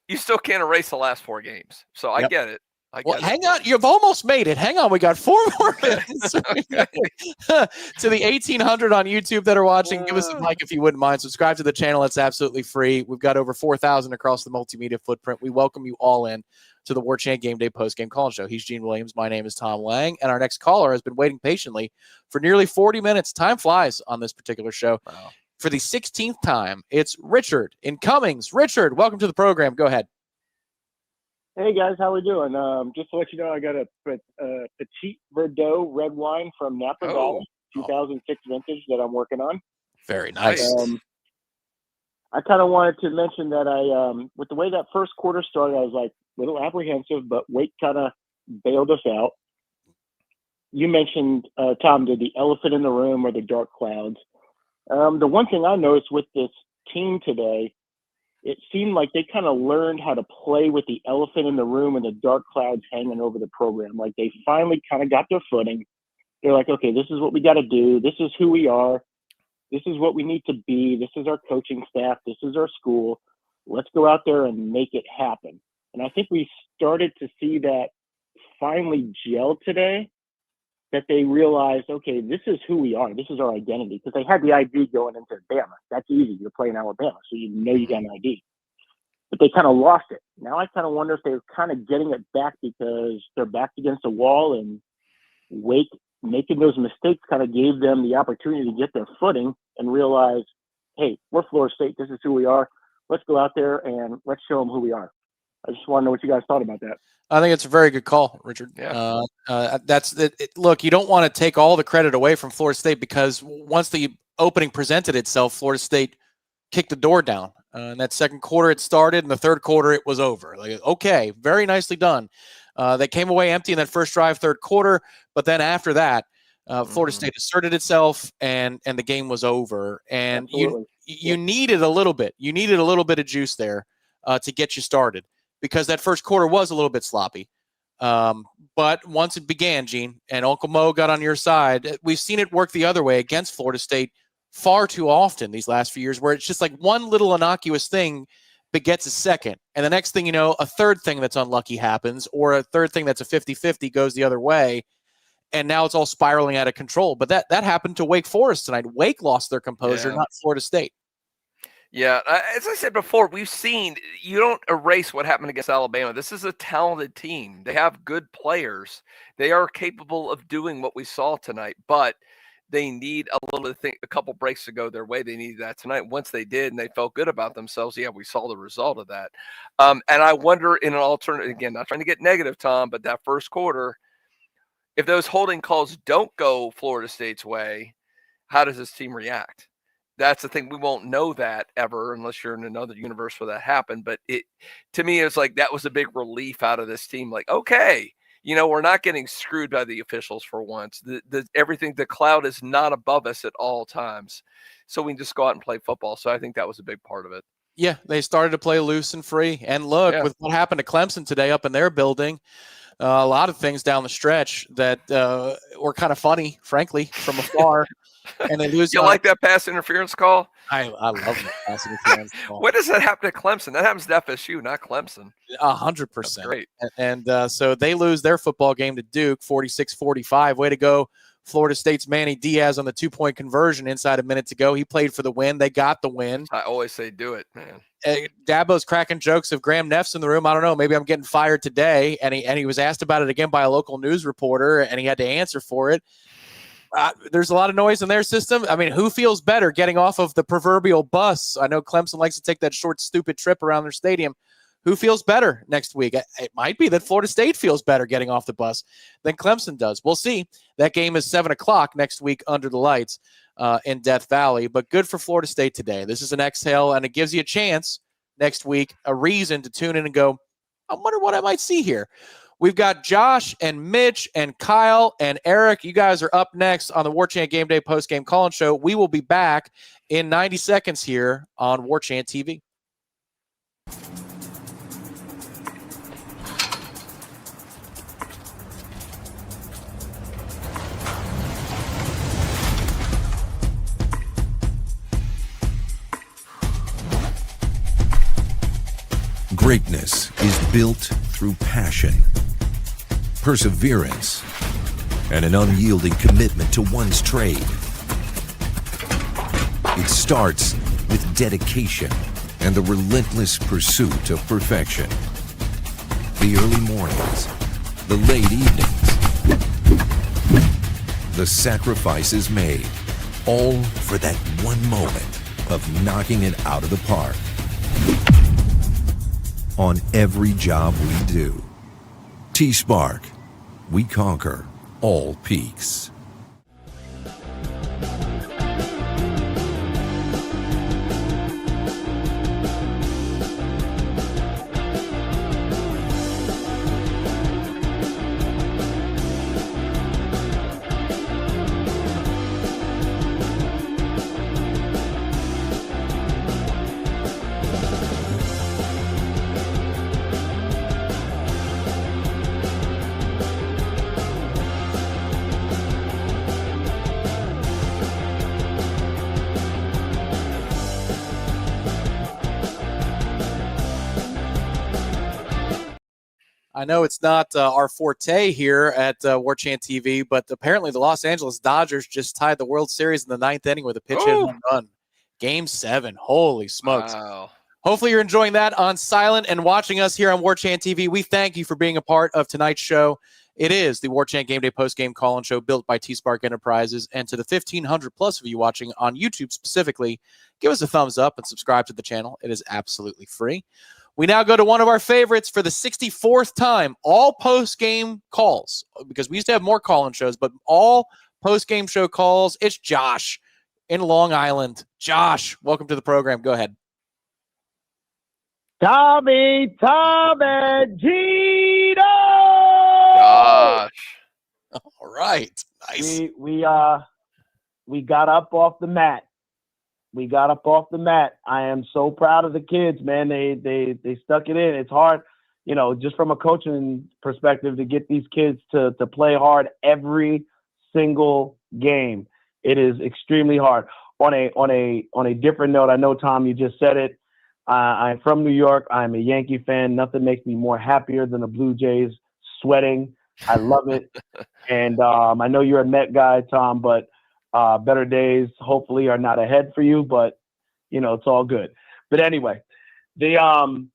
you still can't erase the last 4 games. So I get it. Hang on. You've almost made it. Hang on. We got 4 more minutes. To the 1,800 on YouTube that are watching, give us a like if you wouldn't mind. Subscribe to the channel. It's absolutely free. We've got over 4,000 across the multimedia footprint. We welcome you all in to the Warchant Game Day Postgame Call-In Show. He's Gene Williams. My name is Tom Lang. And our next caller has been waiting patiently for nearly 40 minutes. Time flies on this particular show. Wow. For the 16th time, it's Richard in Cummings. Richard, welcome to the program. Go ahead. Hey guys, how we doing? Just to let you know, I got a Petite Verdot red wine from Napa Valley, 2006 vintage that I'm working on. Very nice. I kind of wanted to mention that with the way that first quarter started, I was like a little apprehensive, but Wake kind of bailed us out. You mentioned, Tom, did the elephant in the room or the dark clouds. The one thing I noticed with this team today, it seemed like they kind of learned how to play with the elephant in the room and the dark clouds hanging over the program. Like they finally kind of got their footing. They're like, okay, this is what we got to do. This is who we are. This is what we need to be. This is our coaching staff. This is our school. Let's go out there and make it happen. And I think we started to see that finally gel today, that they realized, okay, this is who we are. This is our identity. Because they had the ID going into Bama. That's easy. You're playing Alabama, so you know you got an ID. But they kind of lost it. Now I kind of wonder if they're kind of getting it back because they're back against a wall, and Wake making those mistakes kind of gave them the opportunity to get their footing and realize, hey, we're Florida State. This is who we are. Let's go out there and let's show them who we are. I just want to know what you guys thought about that. I think it's a very good call, Richard. Yeah. That's it. Look, you don't want to take all the credit away from Florida State because once the opening presented itself, Florida State kicked the door down. In that second quarter, it started. In the third quarter, it was over. Like, okay, very nicely done. They came away empty in that first drive, third quarter. But then after that, Florida State asserted itself, and the game was over. And you needed a little bit. You needed a little bit of juice there to get you started, because that first quarter was a little bit sloppy. But once it began, Gene, and Uncle Mo got on your side, we've seen it work the other way against Florida State far too often these last few years, where it's just like one little innocuous thing begets a second. And the next thing you know, a third thing that's unlucky happens, or a third thing that's a 50-50 goes the other way. And now it's all spiraling out of control. But that happened to Wake Forest tonight. Wake lost their composure, not Florida State. Yeah, as I said before, we've seen you don't erase what happened against Alabama. This is a talented team. They have good players. They are capable of doing what we saw tonight, but they need a couple breaks to go their way. They needed that tonight. Once they did and they felt good about themselves, we saw the result of that. And I wonder in an alternate, again, not trying to get negative, Tom, but that first quarter, if those holding calls don't go Florida State's way, how does this team react? That's the thing. We won't know that ever unless you're in another universe where that happened. But to me, it's like that was a big relief out of this team. Like, okay, we're not getting screwed by the officials for once. The cloud is not above us at all times. So we can just go out and play football. So I think that was a big part of it. Yeah, they started to play loose and free. And look, with what happened to Clemson today up in their building, a lot of things down the stretch that were kind of funny, frankly, from afar. And they lose. You like that pass interference call? I love that pass interference call. When does that happen to Clemson? That happens to FSU, not Clemson. 100%. Great. And so they lose their football game to Duke, 46-45. Way to go, Florida State's Manny Diaz on the 2-point conversion inside a minute to go. He played for the win. They got the win. I always say do it, man. Dabo's cracking jokes of Graham Neff's in the room. I don't know. Maybe I'm getting fired today. And he was asked about it again by a local news reporter, and he had to answer for it. There's a lot of noise in their system. I mean, who feels better getting off of the proverbial bus? I know Clemson likes to take that short, stupid trip around their stadium. Who feels better next week? It might be that Florida State feels better getting off the bus than Clemson does. We'll see. That game is 7 o'clock next week under the lights in Death Valley. But good for Florida State today. This is an exhale, and it gives you a chance next week, a reason to tune in and go, I wonder what I might see here. We've got Josh and Mitch and Kyle and Eric. You guys are up next on the Warchant Game Day Postgame Call-In Show. We will be back in 90 seconds here on Warchant TV. Greatness is built through passion, perseverance, and an unyielding commitment to one's trade. It starts with dedication and the relentless pursuit of perfection. The early mornings, the late evenings, the sacrifices made, all for that one moment of knocking it out of the park. On every job we do, TSpark, we conquer all peaks. I know it's not our forte here at Warchant TV, but apparently the Los Angeles Dodgers just tied the World Series in the 9th inning with a pitch hit home run. Game 7. Holy smokes. Wow. Hopefully you're enjoying that on silent and watching us here on Warchant TV. We thank you for being a part of tonight's show. It is the Warchant Game Day Postgame Call-In Show built by TSpark Enterprises. And to the 1,500 plus of you watching on YouTube specifically, give us a thumbs up and subscribe to the channel. It is absolutely free. We now go to one of our favorites for the 64th time, all post-game calls, because we used to have more call-in shows, but all post-game show calls. It's Josh in Long Island. Josh, welcome to the program. Go ahead. Tommy, Gino! Gosh. All right. Nice. We got up off the mat. We got up off the mat. I am so proud of the kids, man. They stuck it in. It's hard. just from a coaching perspective, to get these kids to play hard every single game, it is extremely hard. On a different note, I know, Tom, you just said it. I'm from New York. I'm a Yankee fan. Nothing makes me more happier than the Blue Jays sweating. I love it. And I know you're a Met guy, Tom, but better days hopefully are not ahead for you. But it's all good. But anyway, I'm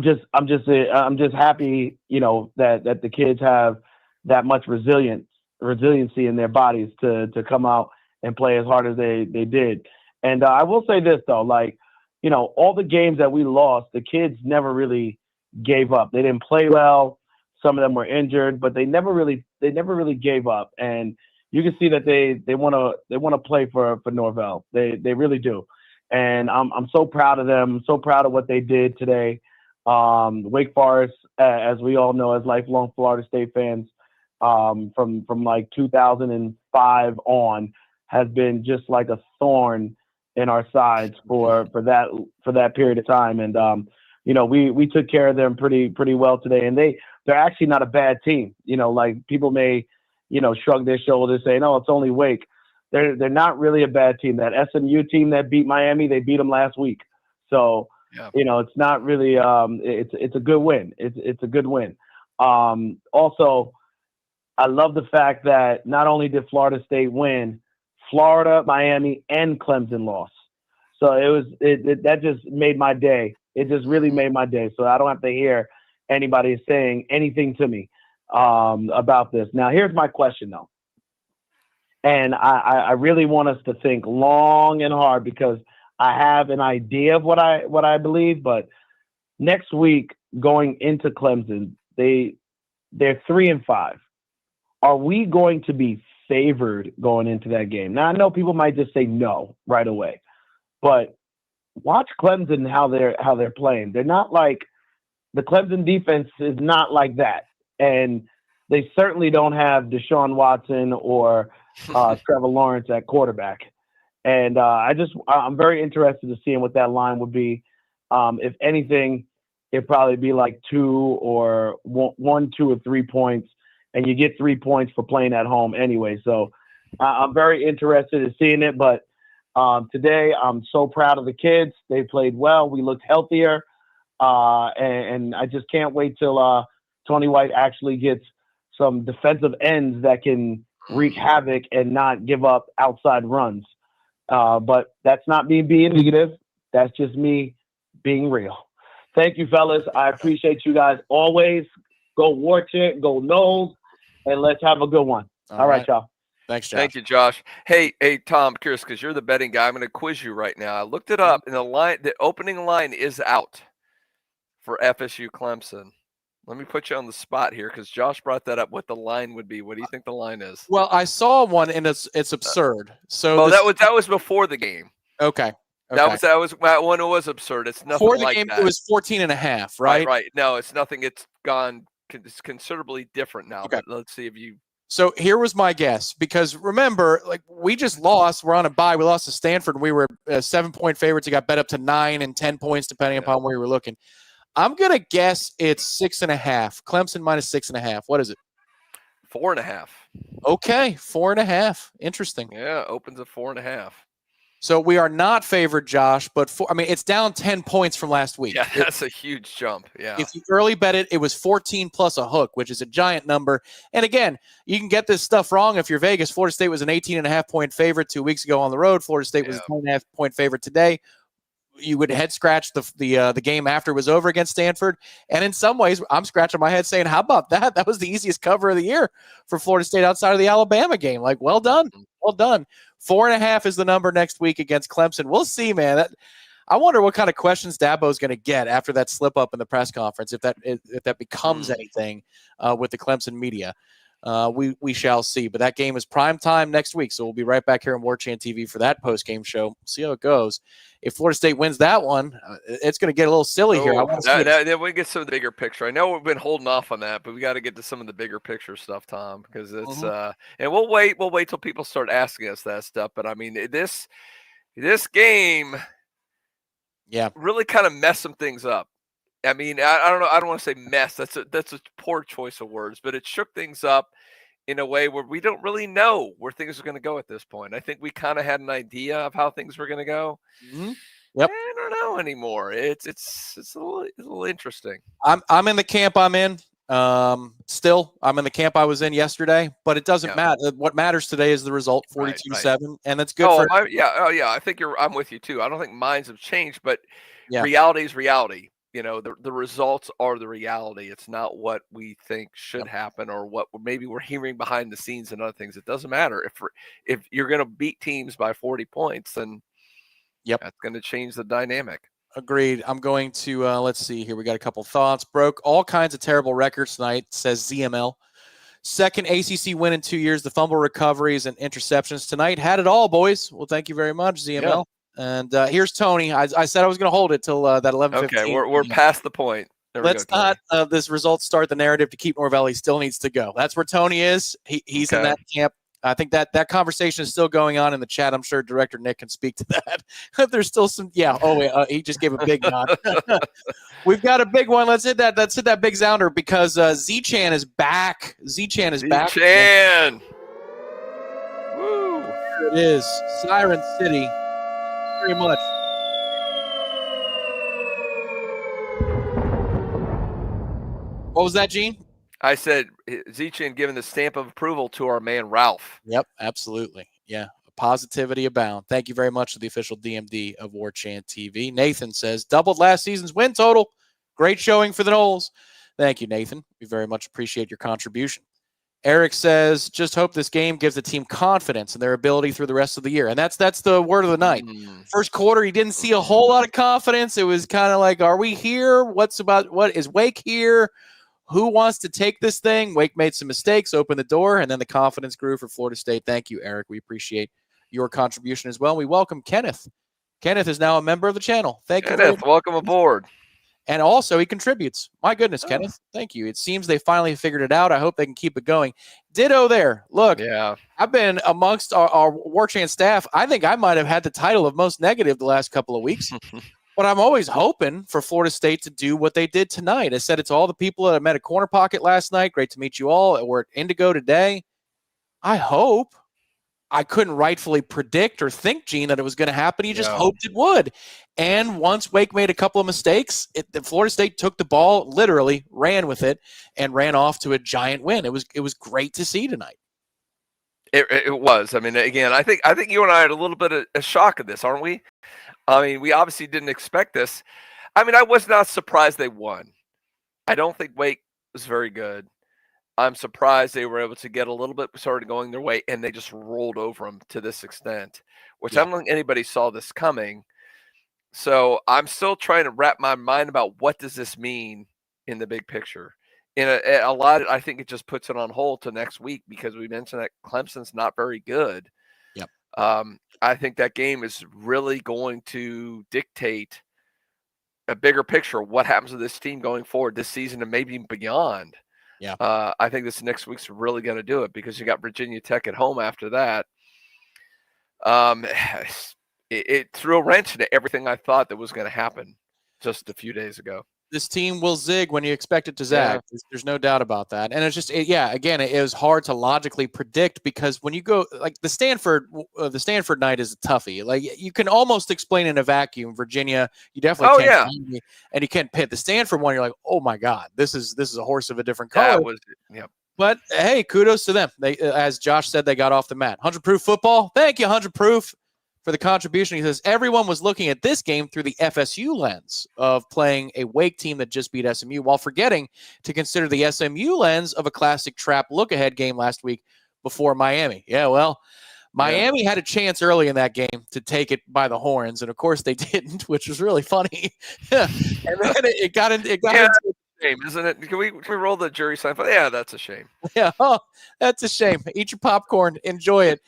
just happy, that the kids have that much resiliency in their bodies to come out and play as hard as they did. And I will say this though, all the games that we lost, the kids never really gave up. They didn't play well. Some of them were injured, but they never really gave up. And you can see that they want to play for Norvell. They really do. And I'm so proud of them. I'm so proud of what they did today. Wake Forest, as we all know, as lifelong Florida State fans, from like 2005 on, has been just like a thorn in our sides for that period of time. And we took care of them pretty well today. And they're actually not a bad team. People may shrug their shoulders, say, no, it's only Wake. They're not really a bad team. That SMU team that beat Miami, they beat them last week. So it's not really it's a good win. It's a good win. Also, I love the fact that not only did Florida State win, Florida, Miami, and Clemson lost. So that just made my day. It just really made my day. So I don't have to hear anybody saying anything to me about this. Now, here's my question, though. And I really want us to think long and hard, because I have an idea of what I believe. But next week, going into Clemson, they're 3-5. Are we going to be favored going into that game? Now, I know people might just say no right away, but watch Clemson, how they're playing. They're not like the Clemson defense is not like that, and they certainly don't have Deshaun Watson or Trevor Lawrence at quarterback. And I'm very interested to seeing what that line would be. If anything, it'd probably be like 2 or 1, 2 or 3 points, and you get 3 points for playing at home anyway. So I'm very interested in seeing it. But today, I'm so proud of the kids. They played well. We looked healthier. And I just can't wait till Tony White actually gets some defensive ends that can wreak havoc and not give up outside runs. But that's not me being negative. That's just me being real. Thank you, fellas. I appreciate you guys always. Go Warchant, go Noles, and let's have a good one. All right, y'all. Thanks, Josh. Thank you, Josh. Hey, Tom, curious, because you're the betting guy. I'm going to quiz you right now. I looked it up, and the opening line is out for FSU Clemson. Let me put you on the spot here, because Josh brought that up, what the line would be. What do you think the line is? Well, I saw one, and it's absurd. So that was before the game. Okay. That was when it was absurd. It's nothing before the like game. that. It was 14.5, right? Right. No, it's nothing. It's gone. It's considerably different now. Okay. But let's see if you. So here was my guess, because remember, we just lost. We're on a bye. We lost to Stanford, and we were 7-point favorites. It got bet up to 9 and 10 points, depending upon where you were looking. I'm going to guess it's 6.5. Clemson minus 6.5. What is it? 4.5. Okay, 4.5. Interesting. Yeah, opens at 4.5. So we are not favored, Josh, but it's down 10 points from last week. Yeah, that's a huge jump. Yeah. If you early bet it, it was 14 plus a hook, which is a giant number. And again, you can get this stuff wrong if you're Vegas. Florida State was an 18.5-point favorite 2 weeks ago on the road. Florida State was a 10.5-point favorite today. You would head scratch the game after it was over against Stanford. And in some ways, I'm scratching my head saying, how about that? That was the easiest cover of the year for Florida State outside of the Alabama game. Well done. Well done. 4.5 is the number next week against Clemson. We'll see, man. I wonder what kind of questions Dabo's going to get after that slip up in the press conference, if that becomes anything with the Clemson media. We shall see. But that game is prime time next week, so we'll be right back here on Warchant TV for that post-game show. See how it goes. If Florida State wins that one, it's going to get a little silly here. Then we get some of the bigger picture. I know we've been holding off on that, but we got to get to some of the bigger picture stuff, Tom, because it's and we'll wait till people start asking us that stuff. But I mean, this game, really kind of messed some things up. I mean, I don't know. I don't want to say mess. That's a poor choice of words, but it shook things up in a way where we don't really know where things are going to go at this point. I think we kind of had an idea of how things were going to go. Mm-hmm. Yep. I don't know anymore. It's a little interesting. I'm in the camp I'm in. Still, I'm in the camp I was in yesterday, but it doesn't matter. What matters today is the result, 42-7, and that's good for. I think I'm with you too. I don't think minds have changed, but reality is reality. You know, the results are the reality. It's not what we think should happen or what maybe we're hearing behind the scenes and other things. It doesn't matter. If you're going to beat teams by 40 points, then that's going to change the dynamic. Agreed. I'm going to, let's see here. We got a couple thoughts. Broke all kinds of terrible records tonight, says ZML. Second ACC win in 2 years. The fumble recoveries and interceptions tonight. Had it all, boys. Well, thank you very much, ZML. Yeah. And here's Tony. I said I was going to hold it till that 11:15. Okay, we're past the point. Let's not this result start the narrative to keep Norvell. He still needs to go. That's where Tony is. He's in that camp. I think that conversation is still going on in the chat. I'm sure Director Nick can speak to that. There's still some. Yeah. Oh wait. He just gave a big nod. We've got a big one. Let's hit that. Let's hit that big sounder because Z-Chan is back. Z-Chan is back. Z-Chan. Woo! Here it is. Siren City. Very much. What was that, Gene? I said Z-Chan giving the stamp of approval to our man Ralph. Yep, absolutely. Yeah, positivity abound. Thank you very much to the official DMD of Warchant TV. Nathan says, doubled last season's win total. Great showing for the Noles. Thank you, Nathan. We very much appreciate your contribution. Eric says, just hope this game gives the team confidence in their ability through the rest of the year. And that's the word of the night. First quarter, he didn't see a whole lot of confidence. It was kind of like, are we here? What is Wake here? Who wants to take this thing? Wake made some mistakes, opened the door, and then the confidence grew for Florida State. Thank you, Eric. We appreciate your contribution as well. We welcome Kenneth. Kenneth is now a member of the channel. Thank you. Kenneth, welcome aboard. And also, he contributes. My goodness, Kenneth. Thank you. It seems they finally figured it out. I hope they can keep it going. Ditto there. Look, I've been amongst our Warchant staff. I think I might have had the title of most negative the last couple of weeks. But I'm always hoping for Florida State to do what they did tonight. I said it to all the people that I met at Corner Pocket last night. Great to meet you all. We're at Indigo today. I hope. I couldn't rightfully predict or think, Gene, that it was going to happen. He just hoped it would. And once Wake made a couple of mistakes, Florida State took the ball, literally ran with it, and ran off to a giant win. It was great to see tonight. It was. I mean, again, I think you and I had a little bit of a shock of this, aren't we? I mean, we obviously didn't expect this. I mean, I was not surprised they won. I don't think Wake was very good. I'm surprised they were able to get a little bit started going their way, and they just rolled over them to this extent, which I don't think anybody saw this coming. So I'm still trying to wrap my mind about what does this mean in the big picture. In a lot, I think it just puts it on hold to next week because we mentioned that Clemson's not very good. Yep. I think that game is really going to dictate a bigger picture of what happens to this team going forward this season and maybe beyond. Yeah. I think this next week's really going to do it because you got Virginia Tech at home after that. It threw a wrench into everything I thought that was going to happen just a few days ago. This team will zig when you expect it to zag. Yeah. There's no doubt about that. And it's just, again, it was hard to logically predict because when you go, like the Stanford night is a toughie. Like you can almost explain in a vacuum. Virginia, you definitely can't. And you can't Pitt. The Stanford one, you're like, oh my God, this is a horse of a different color. But hey, kudos to them. They, as Josh said, they got off the mat. 100 Proof Football. Thank you, 100 Proof, for the contribution. He says, everyone was looking at this game through the FSU lens of playing a Wake team that just beat SMU while forgetting to consider the SMU lens of a classic trap look-ahead game last week before Miami. Yeah, well, Miami had a chance early in that game to take it by the horns, and of course they didn't, which was really funny. And then it got into shame, isn't it? Can we roll the jury sign? Yeah, that's a shame. Yeah, that's a shame. Eat your popcorn, enjoy it.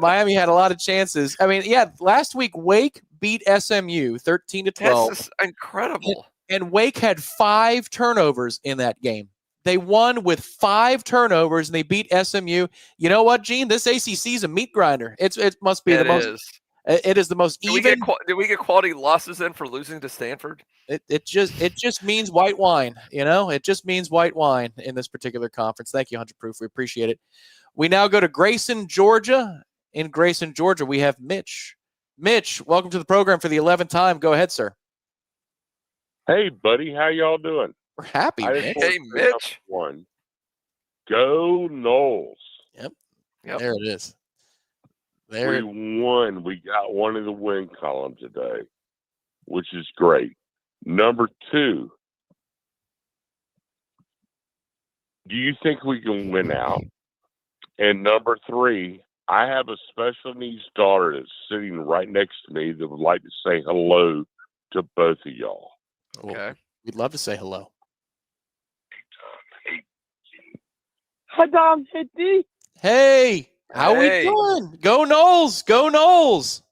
Miami had a lot of chances. I mean, last week Wake beat SMU 13-12. This is incredible. And Wake had 5 turnovers in that game. They won with 5 turnovers and they beat SMU. You know what, Gene? This ACC is a meat grinder. It must be the most. It is the most even. Did we get quality losses in for losing to Stanford? It just means white wine. It just means white wine in this particular conference. Thank you, 100 Proof. We appreciate it. We now go to Grayson, Georgia. In Grayson, Georgia, we have Mitch. Mitch, welcome to the program for the 11th time. Go ahead, sir. Hey, buddy. How y'all doing? We're happy, Mitch. Hey, Mitch. One. Go Noles. Yep. There it is. We won. We got one in the win column today, which is great. Number 2, do you think we can win out? And number 3, I have a special needs daughter that's sitting right next to me that would like to say hello to both of y'all. Okay. We'd love to say hello. Hi, Dom. Hey, D. Hey, how we doing? Go Noles. Go Noles.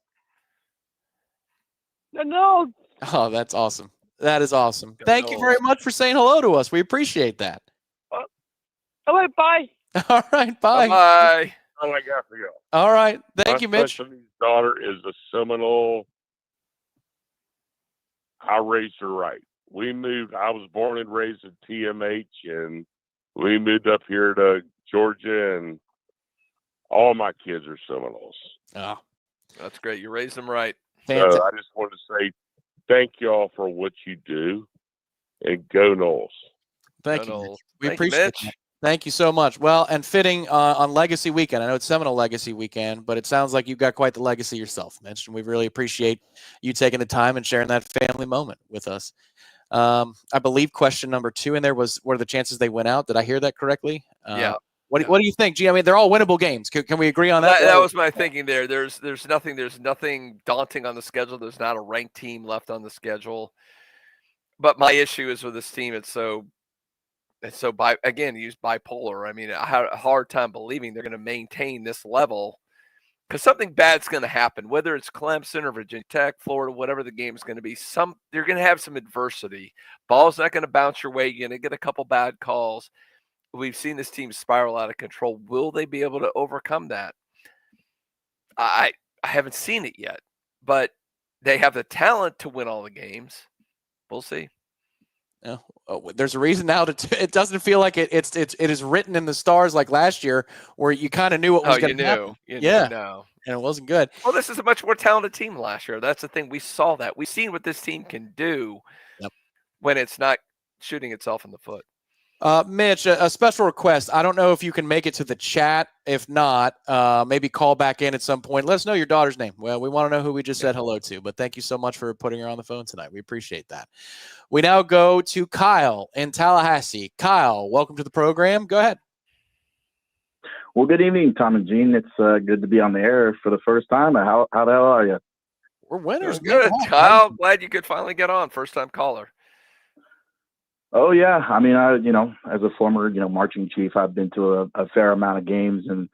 No. Oh, that's awesome. That is awesome. Thank you very much for saying hello to us. We appreciate that. All right, bye. All right, bye. Bye. All I got for y'all. All right. Thank you, Mitch. My special needs daughter is a Seminole. I raised her right. I was born and raised at TMH, and we moved up here to Georgia, and all my kids are Seminoles. Oh, that's great. You raised them right. So I just want to say thank you all for what you do, and go Noles. Thank you, Mitch. We appreciate it. Thank you so much. Well, and fitting on Legacy Weekend. I know it's Seminole Legacy Weekend, but it sounds like you've got quite the legacy yourself, Mitch, and we really appreciate you taking the time and sharing that family moment with us. I believe question number 2 in there was, what are the chances they win out? Did I hear that correctly? Yeah. What do you think, G? I mean, they're all winnable games. Can we agree on that? That was my thinking there. There's nothing daunting on the schedule. There's not a ranked team left on the schedule. But my issue is with this team. It's so use bipolar. I mean, I had a hard time believing they're going to maintain this level, because something bad's going to happen, whether it's Clemson or Virginia Tech, Florida, whatever the game is going to be. You're going to have some adversity. Ball's not going to bounce your way. You're going to get a couple bad calls. We've seen this team spiral out of control. Will they be able to overcome that? I haven't seen it yet, but they have the talent to win all the games. We'll see. Yeah. There's a reason now it doesn't feel like it is written in the stars like last year, where you kind of knew what was going to happen. You knew, and it wasn't good. Well, this is a much more talented team last year. That's the thing. We saw that. We've seen what this team can do when it's not shooting itself in the foot. Mitch, a special request. I don't know if you can make it to the chat. If not, maybe call back in at some point. Let us know your daughter's name. Well, we want to know who we just said hello to, but thank you so much for putting her on the phone tonight. We appreciate that. We now go to Kyle in Tallahassee. Kyle, welcome to the program. Go ahead. Well, good evening, Tom and Gene. It's good to be on the air for the first time. How the hell are you? We're winners. Good, Kyle. Glad you could finally get on. First time caller. Oh yeah, I mean, as a former, marching chief, I've been to a fair amount of games, and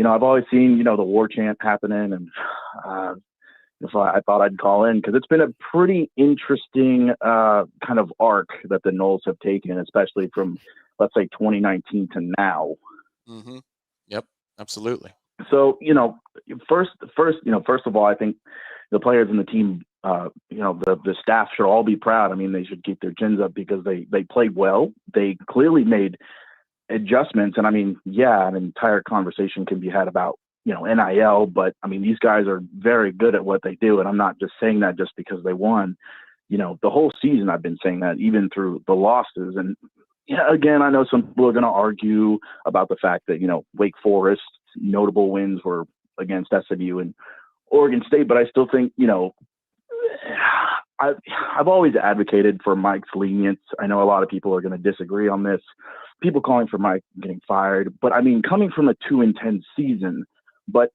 I've always seen, the war chant happening, and so I thought I'd call in because it's been a pretty interesting kind of arc that the Noles have taken, especially from, let's say, 2019 to now. Mm-hmm. Yep, absolutely. So, first of all, I think the players in the team, the staff should all be proud. I mean, they should keep their chins up because they played well. They clearly made adjustments. And I mean, an entire conversation can be had about, NIL, but I mean, these guys are very good at what they do. And I'm not just saying that just because they won, the whole season I've been saying that, even through the losses. And again, I know some people are going to argue about the fact that, Wake Forest's notable wins were against SMU and Oregon State, but I still think, I've always advocated for Mike's lenience. I know a lot of people are going to disagree on this. People calling for Mike getting fired, but I mean, coming from a 2-10 season, but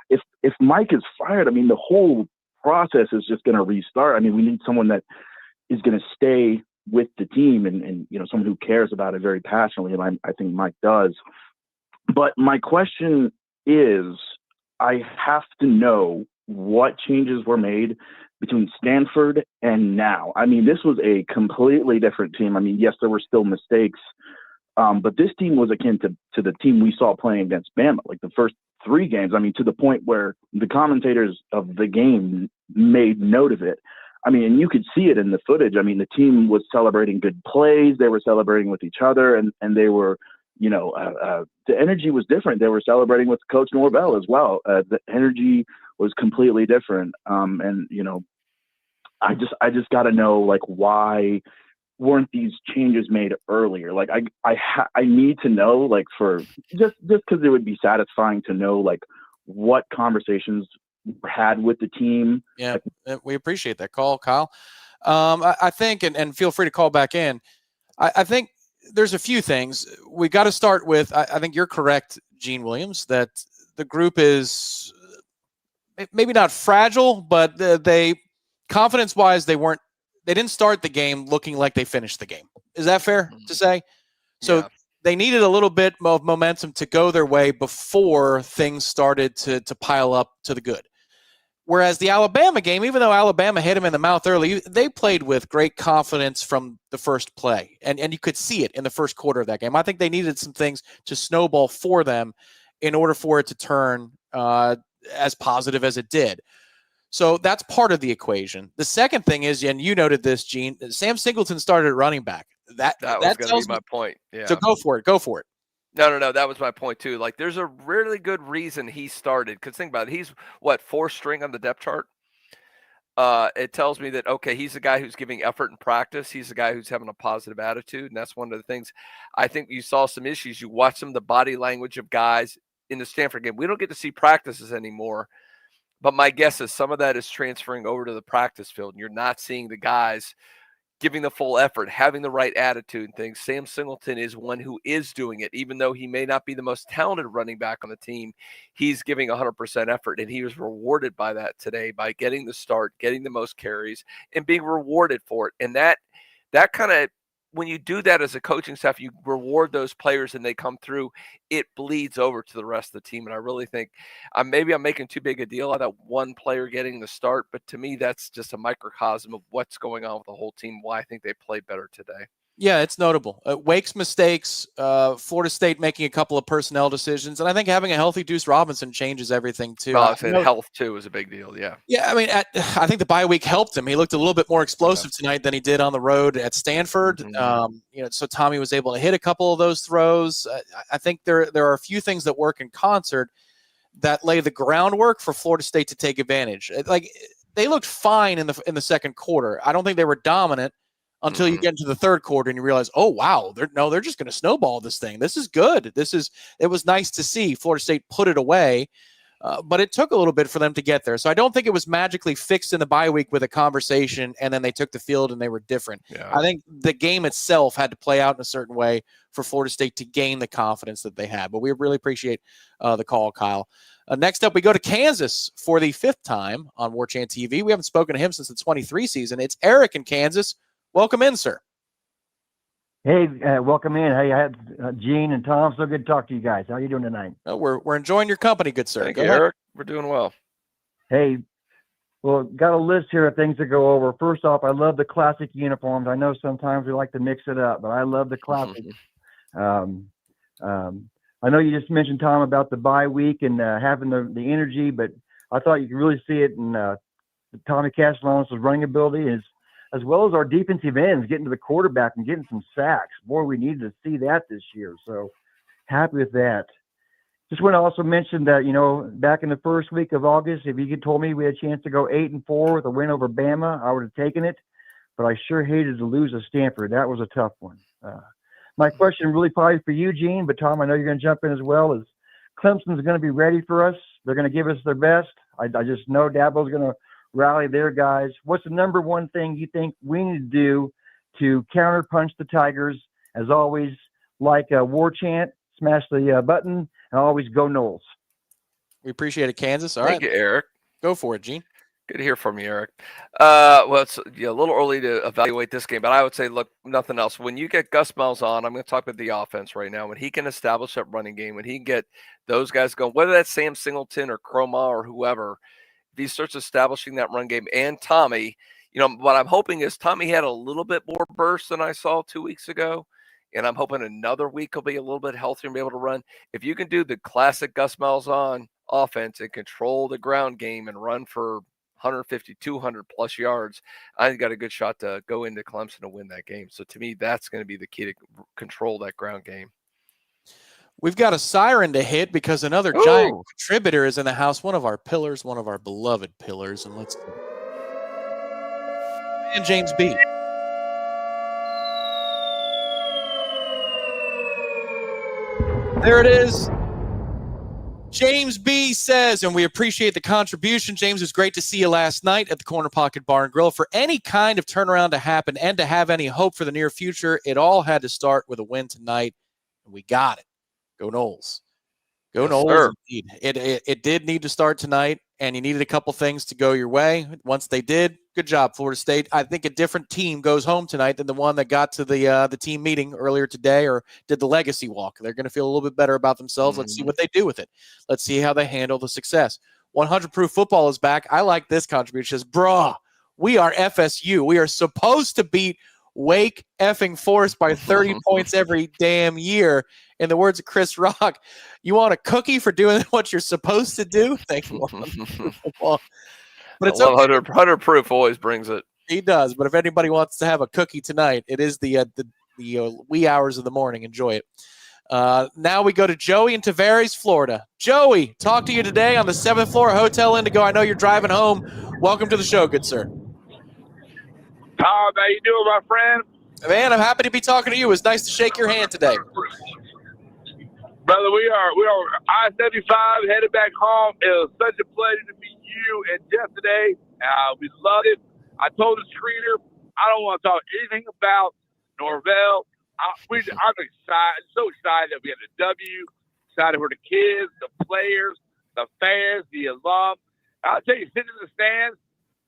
if Mike is fired, I mean, the whole process is just going to restart. I mean, we need someone that is going to stay with the team and someone who cares about it very passionately, and I think Mike does. But my question is, I have to know what changes were made between Stanford and now. I mean, this was a completely different team. I mean, yes, there were still mistakes, but this team was akin to the team we saw playing against Bama. Like the first 3 games. I mean, to the point where the commentators of the game made note of it. I mean, and you could see it in the footage. I mean, the team was celebrating good plays. They were celebrating with each other, and they were, the energy was different. They were celebrating with Coach Norvell as well. The energy was completely different. And I just got to know, like, why weren't these changes made earlier? Like, I need to know, like, for just because it would be satisfying to know, like, what conversations were had with the team. Yeah, we appreciate that call, Kyle. I think, and feel free to call back in. I think there's a few things we got to start with. I think you're correct, Gene Williams, that the group is maybe not fragile, but they confidence-wise, they didn't start the game looking like they finished the game. Is that fair to say? So they needed a little bit of momentum to go their way before things started to pile up to the good. Whereas the Alabama game, even though Alabama hit them in the mouth early, they played with great confidence from the first play. And you could see it in the first quarter of that game. I think they needed some things to snowball for them in order for it to turn as positive as it did. So that's part of the equation. The second thing is, and you noted this, Gene, Sam Singleton started at running back. That was going to be my point. Yeah. So go for it. Go for it. No. That was my point too. Like, there's a really good reason he started. Because think about it. He's fourth string on the depth chart. It tells me that, okay, he's the guy who's giving effort in practice. He's the guy who's having a positive attitude. And that's one of the things. I think you saw some issues. You watch some of the body language of guys in the Stanford game. We don't get to see practices anymore. But my guess is some of that is transferring over to the practice field. And you're not seeing the guys giving the full effort, having the right attitude and things. Sam Singleton is one who is doing it. Even though he may not be the most talented running back on the team, he's giving 100% effort, and he was rewarded by that today by getting the start, getting the most carries, and being rewarded for it. And that kind of, when you do that as a coaching staff, you reward those players and they come through, it bleeds over to the rest of the team. And I really think maybe I'm making too big a deal out of that one player getting the start, but to me, that's just a microcosm of what's going on with the whole team, why I think they played better today. Yeah, it's notable. Wake's mistakes, Florida State making a couple of personnel decisions, and I think having a healthy Deuce Robinson changes everything too. Well, health too is a big deal. Yeah. Yeah, I mean, I think the bye week helped him. He looked a little bit more explosive tonight than he did on the road at Stanford. Mm-hmm. So Tommy was able to hit a couple of those throws. I think there are a few things that work in concert that lay the groundwork for Florida State to take advantage. Like, they looked fine in the second quarter. I don't think they were dominant until you get into the third quarter and you realize, oh, wow, they're just going to snowball this thing. This is good. It was nice to see Florida State put it away, but it took a little bit for them to get there. So I don't think it was magically fixed in the bye week with a conversation and then they took the field and they were different. Yeah. I think the game itself had to play out in a certain way for Florida State to gain the confidence that they had. But we really appreciate the call, Kyle. Next up, we go to Kansas for the 5th time on Warchant TV. We haven't spoken to him since the 23 season. It's Eric in Kansas. Welcome in, sir. Hey, welcome in. Hey, I had Gene and Tom. So good to talk to you guys. How are you doing tonight? Oh, we're enjoying your company, good sir. Thank you, Eric. We're doing well. Hey, well, got a list here of things to go over. First off, I love the classic uniforms. I know sometimes we like to mix it up, but I love the classics. I know you just mentioned, Tom, about the bye week and having the energy, but I thought you could really see it in Tommy Castellanos' running ability as well as our defensive ends getting to the quarterback and getting some sacks. Boy, we needed to see that this year. So happy with that. Just want to also mention that, back in the first week of August, if you had told me we had a chance to go 8-4 with a win over Bama, I would have taken it. But I sure hated to lose to Stanford. That was a tough one. My question really probably for you, Gene, but Tom, I know you're going to jump in as well, is Clemson's going to be ready for us. They're going to give us their best. I just know Dabo's going to rally their guys. What's the number one thing you think we need to do to counterpunch the Tigers? As always, like Warchant, smash the button, and always go Noles. We appreciate it, Kansas. All Thank right. you, Eric. Go for it, Gene. Good to hear from you, Eric. Well, it's a little early to evaluate this game, but I would say, look, nothing else. When you get Gus Miles on, I'm going to talk about the offense right now. When he can establish that running game, when he can get those guys going, whether that's Sam Singleton or Chroma or whoever, if he starts establishing that run game, and Tommy, what I'm hoping is Tommy had a little bit more burst than I saw 2 weeks ago, and I'm hoping another week he'll be a little bit healthier and be able to run. If you can do the classic Gus Miles on, offense and control the ground game and run for 150, 200 plus yards, I think got a good shot to go into Clemson and win that game. So to me, that's going to be the key to control that ground game. We've got a siren to hit because another giant contributor is in the house. One of our pillars, one of our beloved pillars. And let's and James B. There it is. James B says, and we appreciate the contribution. James, it was great to see you last night at the Corner Pocket Bar and Grill. For any kind of turnaround to happen and to have any hope for the near future, it all had to start with a win tonight, and we got it. Go Noles. Go Noles, indeed. It did need to start tonight, and you needed a couple things to go your way. Once they did, good job, Florida State. I think a different team goes home tonight than the one that got to the team meeting earlier today or did the legacy walk. They're going to feel a little bit better about themselves. Let's see what they do with it. Let's see how they handle the success. 100 Proof Football is back. I like this contribution. It says, bruh, we are FSU. We are supposed to beat Wake effing Forest by 30 points every damn year. In the words of Chris Rock, you want a cookie for doing what you're supposed to do? Thank you. Well, but it's 100 Proof always brings it. He does. But if anybody wants to have a cookie tonight, it is the wee hours of the morning. Enjoy it. Now we go to Joey in Tavaris, Florida. Joey, talk to you today on the 7th floor Hotel Indigo. I know you're driving home. Welcome to the show, good sir. Tom, how you doing, my friend? Man, I'm happy to be talking to you. It was nice to shake your hand today. Brother, we are I-75 headed back home. It was such a pleasure to meet you and Jeff today. We loved it. I told the screener I don't want to talk anything about Norvell. I'm excited, so excited that we had a W. Excited for the kids, the players, the fans, the alum. I'll tell you, sitting in the stands,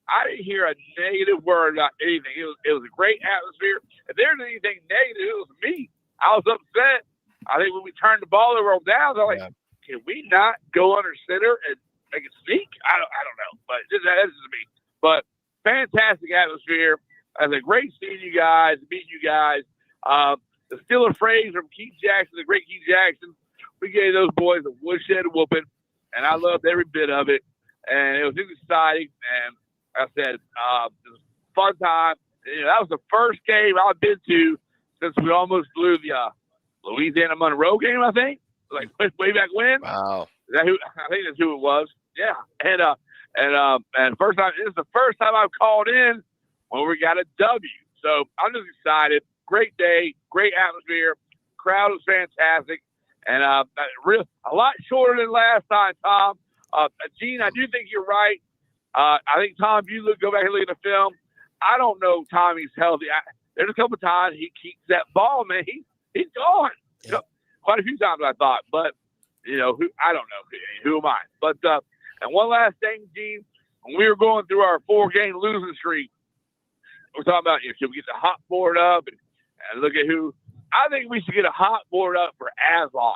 I didn't hear a negative word about anything. It was a great atmosphere. If there's anything negative, it was me. I was upset. I think when we turned the ball over on downs, I was like, can we not go under center and make it sneak? I don't know, but that's just me. But fantastic atmosphere. It was a great seeing you guys, meeting you guys. The Steeler phrase from Keith Jackson, the great Keith Jackson, we gave those boys a woodshed whooping, and I loved every bit of it. And it was exciting, and I said, it was a fun time. That was the first game I've been to since we almost blew the Louisiana Monroe game, I think. Like way back when. Wow. I think that's who it was. Yeah. And first time, this is the first time I've called in when we got a W. So I'm just excited. Great day, great atmosphere. Crowd was fantastic. And a lot shorter than last time, Tom. Gene, I do think you're right. I think, Tom, if you go back and look at the film, I don't know Tommy's healthy. There's a couple times he keeps that ball, man. He's gone. Yeah. Quite a few times I thought, but, I don't know. Who am I? But, and one last thing, Gene, when we were going through our 4-game losing streak, we're talking about, should we get the hot board up and look at who? I think we should get a hot board up for Aslan,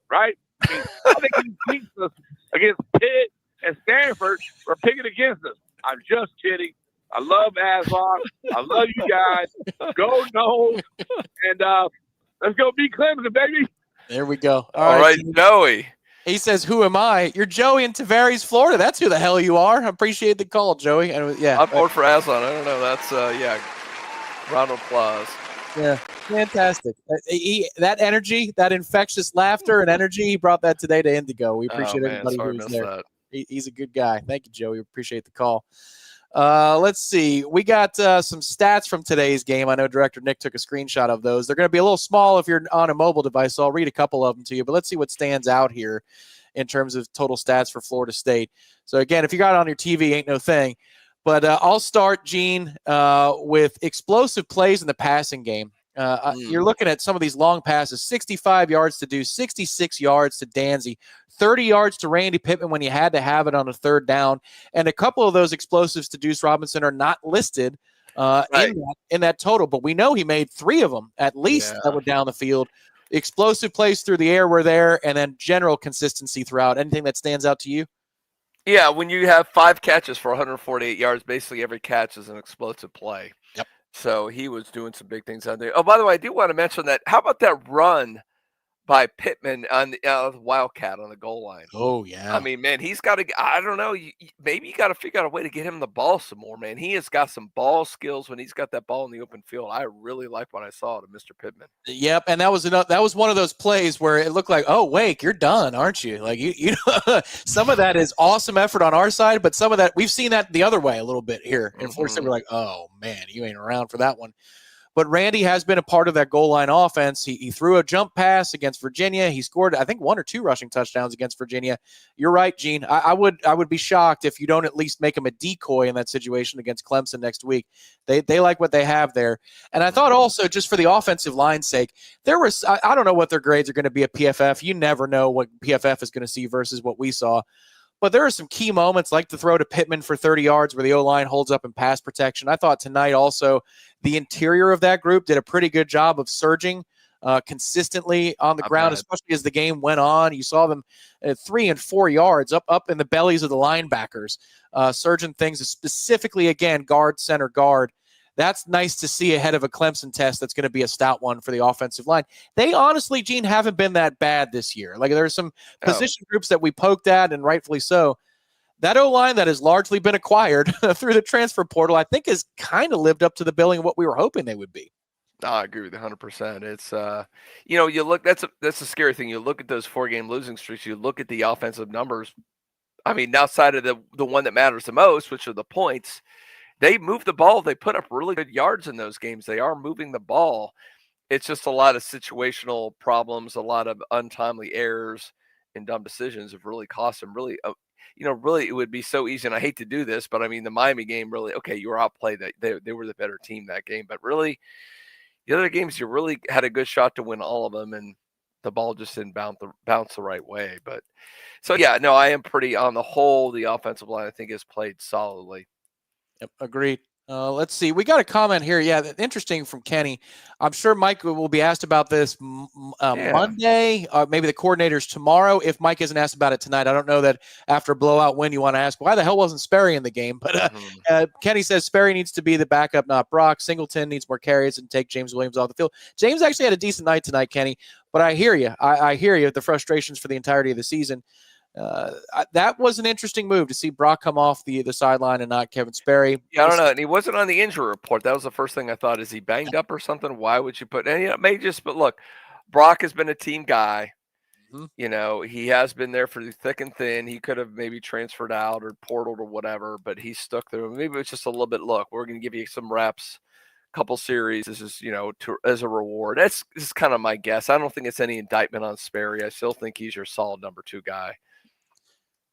right? I think he beats us against Pitt and Stanford for picking against us. I'm just kidding. I love Aslan. I love you guys. Go Noles. And let's go beat Clemson, baby. There we go. All right, Joey. He says, who am I? You're Joey in Tavares, Florida. That's who the hell you are. I appreciate the call, Joey. And yeah, I'm bored for Aslan. I don't know. That's, round of applause. Yeah, fantastic. That energy, that infectious laughter and energy, he brought that today to Indigo. We appreciate everybody who was there. He's a good guy. Thank you, Joey. We appreciate the call. Let's see. We got some stats from today's game. I know Director Nick took a screenshot of those. They're going to be a little small if you're on a mobile device, so I'll read a couple of them to you. But let's see what stands out here in terms of total stats for Florida State. So, again, if you got it on your TV, ain't no thing. But I'll start, Gene, with explosive plays in the passing game. You're looking at some of these long passes, 65 yards to Deuce, 66 yards to Danzy, 30 yards to Randy Pittman when you had to have it on a third down. And a couple of those explosives to Deuce Robinson are not listed in that total. But we know he made 3 of them at least that were down the field. Explosive plays through the air were there, and then general consistency throughout. Anything that stands out to you? Yeah, when you have 5 catches for 148 yards, basically every catch is an explosive play. Yep. So he was doing some big things out there. Oh, by the way, I do want to mention that. How about that run by Pittman on the Wildcat on the goal line. Oh, yeah. I mean, man, he's got to. I don't know. Maybe you got to figure out a way to get him the ball some more, man. He has got some ball skills when he's got that ball in the open field. I really like what I saw to Mr. Pittman. Yep, and that was one of those plays where it looked like, oh, Wake, you're done, aren't you? Like you know, some of that is awesome effort on our side, but some of that we've seen that the other way a little bit here. And Florida State, we're like, oh man, you ain't around for that one. But Randy has been a part of that goal line offense. He threw a jump pass against Virginia. He scored, I think, 1 or 2 rushing touchdowns against Virginia. You're right, Gene. I would be shocked if you don't at least make him a decoy in that situation against Clemson next week. They like what they have there. And I thought also, just for the offensive line's sake, there was I don't know what their grades are going to be at PFF. You never know what PFF is going to see versus what we saw. But there are some key moments, like the throw to Pittman for 30 yards where the O-line holds up in pass protection. I thought tonight also the interior of that group did a pretty good job of surging consistently on the ground, especially as the game went on. You saw them at 3 and 4 yards up in the bellies of the linebackers, surging things, specifically, again, guard, center, guard. That's nice to see ahead of a Clemson test that's going to be a stout one for the offensive line. They honestly, Gene, haven't been that bad this year. Like there's some position groups that we poked at, and rightfully so. That O-line that has largely been acquired through the transfer portal, I think, has kind of lived up to the billing of what we were hoping they would be. No, I agree with you 100%. It's, you look, that's a scary thing. You look at those 4-game losing streaks, you look at the offensive numbers. I mean, outside of the one that matters the most, which are the points, they move the ball. They put up really good yards in those games. They are moving the ball. It's just a lot of situational problems, a lot of untimely errors and dumb decisions have really cost them. Really, really, it would be so easy. And I hate to do this, but I mean, the Miami game really, okay, you were outplayed. They were the better team that game. But really, the other games, you really had a good shot to win all of them. And the ball just didn't bounce the right way. But so, yeah, no, I am pretty on the whole. The offensive line, I think, has played solidly. Yep, agreed. Let's see. We got a comment here. Yeah, interesting from Kenny. I'm sure Mike will be asked about this Monday, maybe the coordinators tomorrow. If Mike isn't asked about it tonight, I don't know that after a blowout win you want to ask, why the hell wasn't Sperry in the game? But Kenny says Sperry needs to be the backup, not Brock. Singleton needs more carries and take James Williams off the field. James actually had a decent night tonight, Kenny, but I hear you. I hear you. The frustrations for the entirety of the season. That was an interesting move to see Brock come off the sideline and not Kevin Sperry. Yeah, I don't know. And he wasn't on the injury report. That was the first thing I thought. Is he banged up or something? Why would you put? And but look, Brock has been a team guy. Mm-hmm. He has been there for the thick and thin. He could have maybe transferred out or portaled or whatever, but he stuck there. Maybe it's just a little bit. Look, we're going to give you some reps, couple series. This is as a reward. This is kind of my guess. I don't think it's any indictment on Sperry. I still think he's your solid number 2 guy.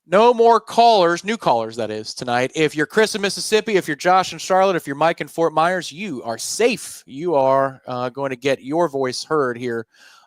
No more callers, new callers, that is, tonight. If you're Chris in Mississippi, if you're Josh in Charlotte, if you're Mike in Fort Myers, you are safe. You are going to get your voice heard here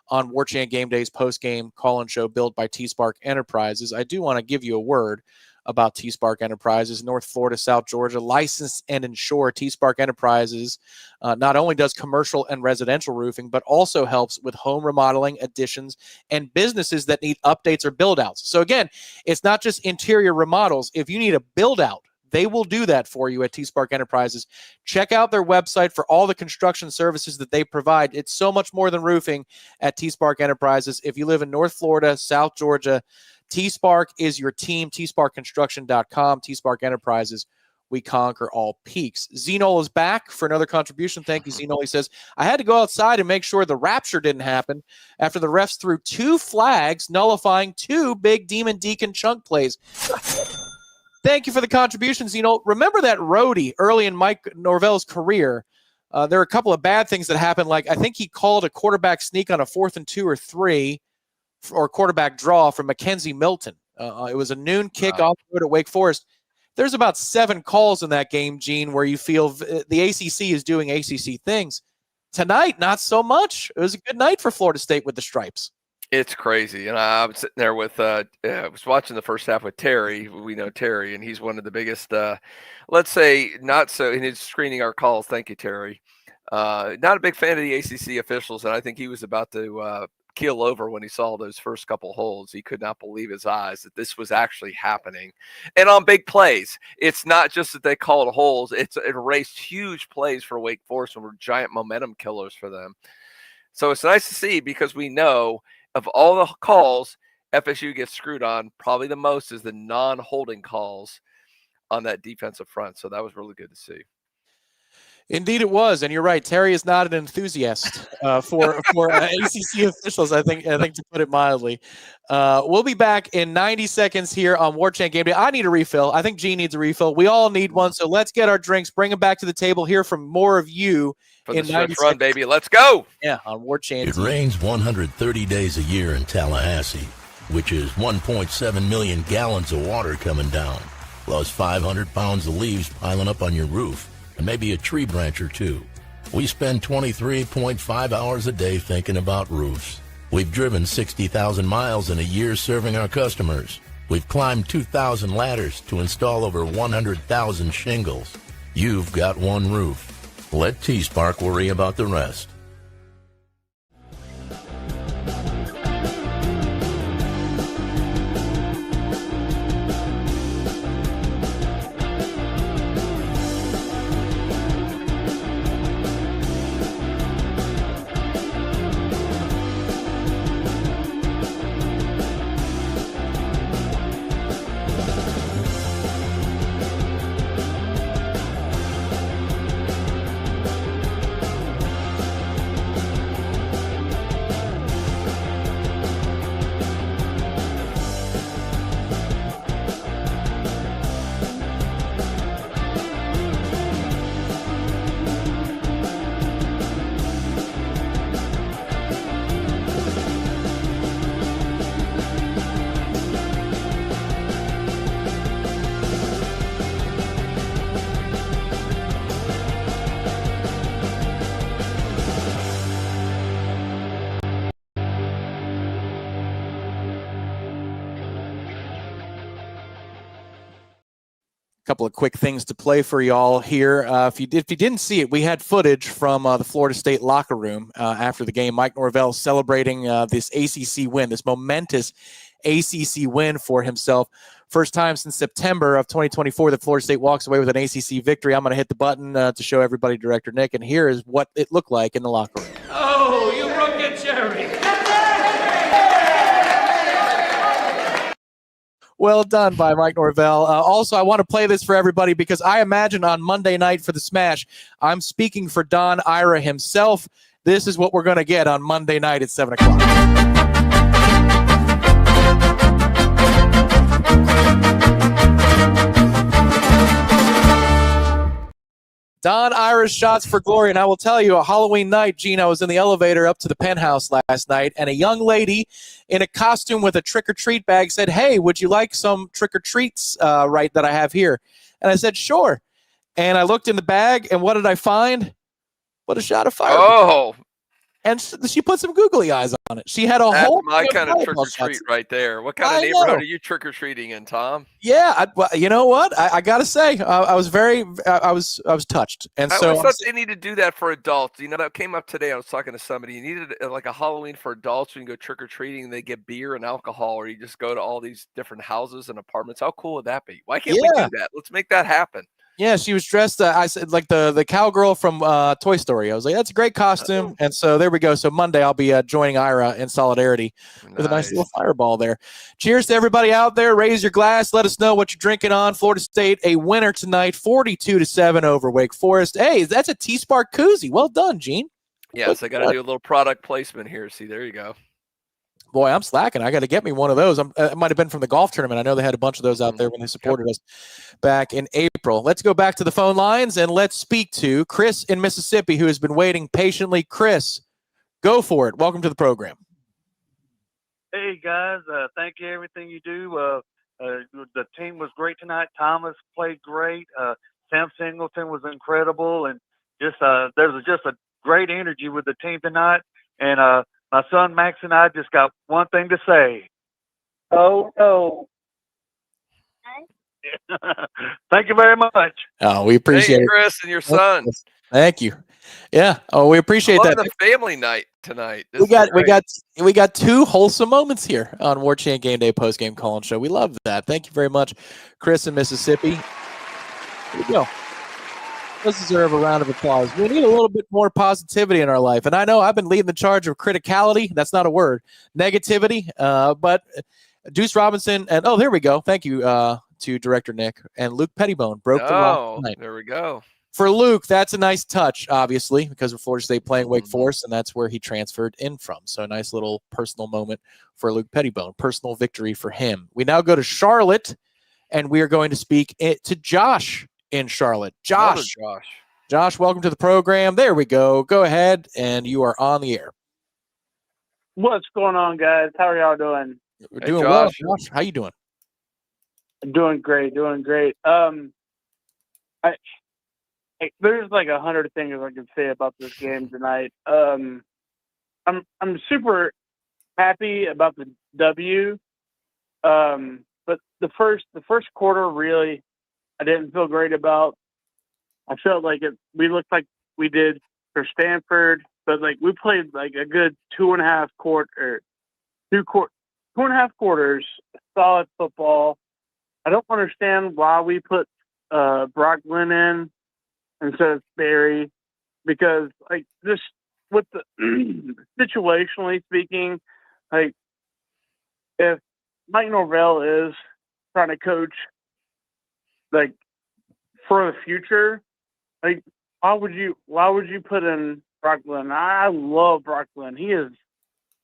on Warchant Game Day's post-game call-in show built by TSpark Enterprises. I do want to give you a word about TSpark Enterprises, North Florida, South Georgia, licensed and insured. TSpark Enterprises not only does commercial and residential roofing, but also helps with home remodeling, additions, and businesses that need updates or build-outs. So again, it's not just interior remodels. If you need a build-out, they will do that for you at TSpark Enterprises. Check out their website for all the construction services that they provide. It's so much more than roofing at TSpark Enterprises. If you live in North Florida, South Georgia, TSpark is your team, tsparkconstruction.com, TSpark Enterprises. We conquer all peaks. Zenol is back for another contribution. Thank you, Zenol. He says, I had to go outside and make sure the rapture didn't happen after the refs threw 2 flags nullifying 2 big Demon Deacon chunk plays. Thank you for the contribution, Zenol. Remember that roadie early in Mike Norvell's career. There are a couple of bad things that happened. Like I think he called a quarterback sneak on a 4th and 2 or 3 or quarterback draw from Mackenzie Milton. It was a noon kick off the road at Wake Forest. There's about 7 calls in that game, Gene, where you feel the ACC is doing ACC things. Tonight, not so much. It was a good night for Florida State with the Stripes. It's crazy. And I was sitting there with, I was watching the first half with Terry. We know Terry, and he's one of the biggest, let's say, not so, and he's screening our calls. Thank you, Terry. Not a big fan of the ACC officials, and I think he was about to keel over when he saw those first couple holds. He could not believe his eyes that this was actually happening. And on big plays, it's not just that they called holds. It erased huge plays for Wake Forest and were giant momentum killers for them. So it's nice to see because we know of all the calls FSU gets screwed on, probably the most is the non-holding calls on that defensive front. So that was really good to see. Indeed, it was, and you're right. Terry is not an enthusiast for ACC officials. I think to put it mildly. We'll be back in 90 seconds here on Warchant Game Day. I need a refill. I think Gene needs a refill. We all need one. So let's get our drinks, bring them back to the table. Hear from more of you For in the 90 stretch run, seconds. baby. Let's go. Yeah, on Warchant. It rains 130 days a year in Tallahassee, which is 1.7 million gallons of water coming down, plus 500 pounds of leaves piling up on your roof, and maybe a tree branch or two. We spend 23.5 hours a day thinking about roofs. We've driven 60,000 miles in a year serving our customers. We've climbed 2,000 ladders to install over 100,000 shingles. You've got one roof. Let TSpark worry about the rest. Couple of quick things to play for y'all here. If you didn't see it, we had footage from the Florida State locker room after the game. Mike Norvell celebrating this ACC win, this momentous ACC win for himself. First time since September of 2024 that Florida State walks away with an ACC victory. I'm going to hit the button to show everybody Director Nick, and here is what it looked like in the locker room. Oh, you rook it, Jerry. Well done by Mike Norvell. Also, I want to play this for everybody because I imagine on Monday night for the Smash, I'm speaking for Don Ira himself. This is what we're going to get on Monday night at 7 o'clock. Don Ira's shots for glory, and I will tell you, a Halloween night, Gene, I was in the elevator up to the penthouse last night, and a young lady in a costume with a trick-or-treat bag said, "Hey, would you like some trick-or-treats right that I have here?" And I said, "Sure." And I looked in the bag, and what did I find? But a shot of fire. Oh. And she put some googly eyes on it. She had a That's whole my kind of fireball trick-or-treat shots. right there. What kind of I neighborhood know. are you trick-or-treating in, Tom? Yeah, well, you know what? I got to say, I was touched. And I so always thought they need to do that for adults. You know, that came up today. I was talking to somebody. You needed like a Halloween for adults when you go trick-or-treating and they get beer and alcohol, or you just go to all these different houses and apartments. How cool would that be? Why can't we do that? Let's make that happen. Yeah, she was dressed, I said, like the cowgirl from Toy Story. I was like, that's a great costume. And so there we go. So Monday I'll be joining Ira in solidarity with a nice little fireball there. Cheers to everybody out there. Raise your glass. Let us know what you're drinking on. Florida State, a winner tonight, 42-7 over Wake Forest. Hey, that's a TSpark koozie. Well done, Gene. Yes, I got to do a little product placement here. See, there you go. Boy, I'm slacking. I got to get me one of those. It might have been from the golf tournament. I know they had a bunch of those out there when they supported us back in April. Let's go back to the phone lines and let's speak to Chris in Mississippi, who has been waiting patiently. Chris, go for it. Welcome to the program. Hey, guys. Thank you for everything you do. The team was great tonight. Thomas played great. Sam Singleton was incredible. And just there was just a great energy with the team tonight. And my son Max and I just got one thing to say. Oh, no. Thank you very much. Oh, we appreciate it. Chris and your son. Thank you. Yeah. Oh, we appreciate that. The family night tonight. We got two wholesome moments here on Warchant Game Day Postgame Call-In Show. We love that. Thank you very much, Chris in Mississippi. Here we go. does deserve a round of applause. We need a little bit more positivity in our life. And I know I've been leading the charge of criticality. That's not a word. Negativity. But Deuce Robinson and, oh, there we go. Thank you to Director Nick. And Luke Pettibone broke the lock tonight. There we go. For Luke, that's a nice touch, obviously, because of Florida State playing Wake Forest, and that's where he transferred in from. So a nice little personal moment for Luke Pettibone, personal victory for him. We now go to Charlotte, and we are going to speak to Josh in Charlotte. Josh, welcome to the program. There we go. Go ahead, and you are on the air. What's going on, guys? How are y'all doing? We're doing well, Josh. How you doing? Doing great. There's like 100 things I can say about this game tonight. I'm super happy about the W, but the first quarter really I didn't feel great about. I felt like we looked like we did for Stanford, but like we played like a good 2.5 quarters, solid football. I don't understand why we put Brock Glenn in instead of Sperry, because like just with the situationally speaking, like if Mike Norvell is trying to coach like for the future, like why would you put in Brock Glenn? I love Brock Glenn. He is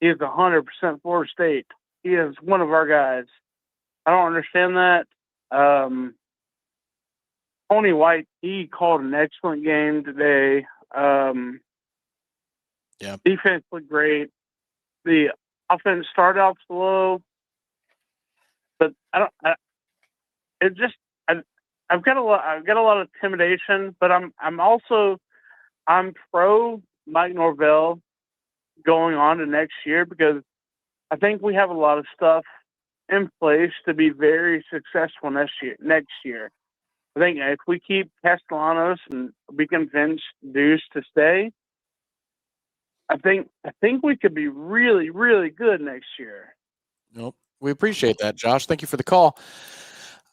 100% Florida State. He is one of our guys. I don't understand that. Tony White, he called an excellent game today. Defense looked great. The offense started out slow, but I've got a lot of intimidation, but I'm pro Mike Norvell going on to next year, because I think we have a lot of stuff in place to be very successful next year. I think if we keep Castellanos and we convince Deuce to stay, I think we could be really, really good next year. Nope. We appreciate that, Josh. Thank you for the call.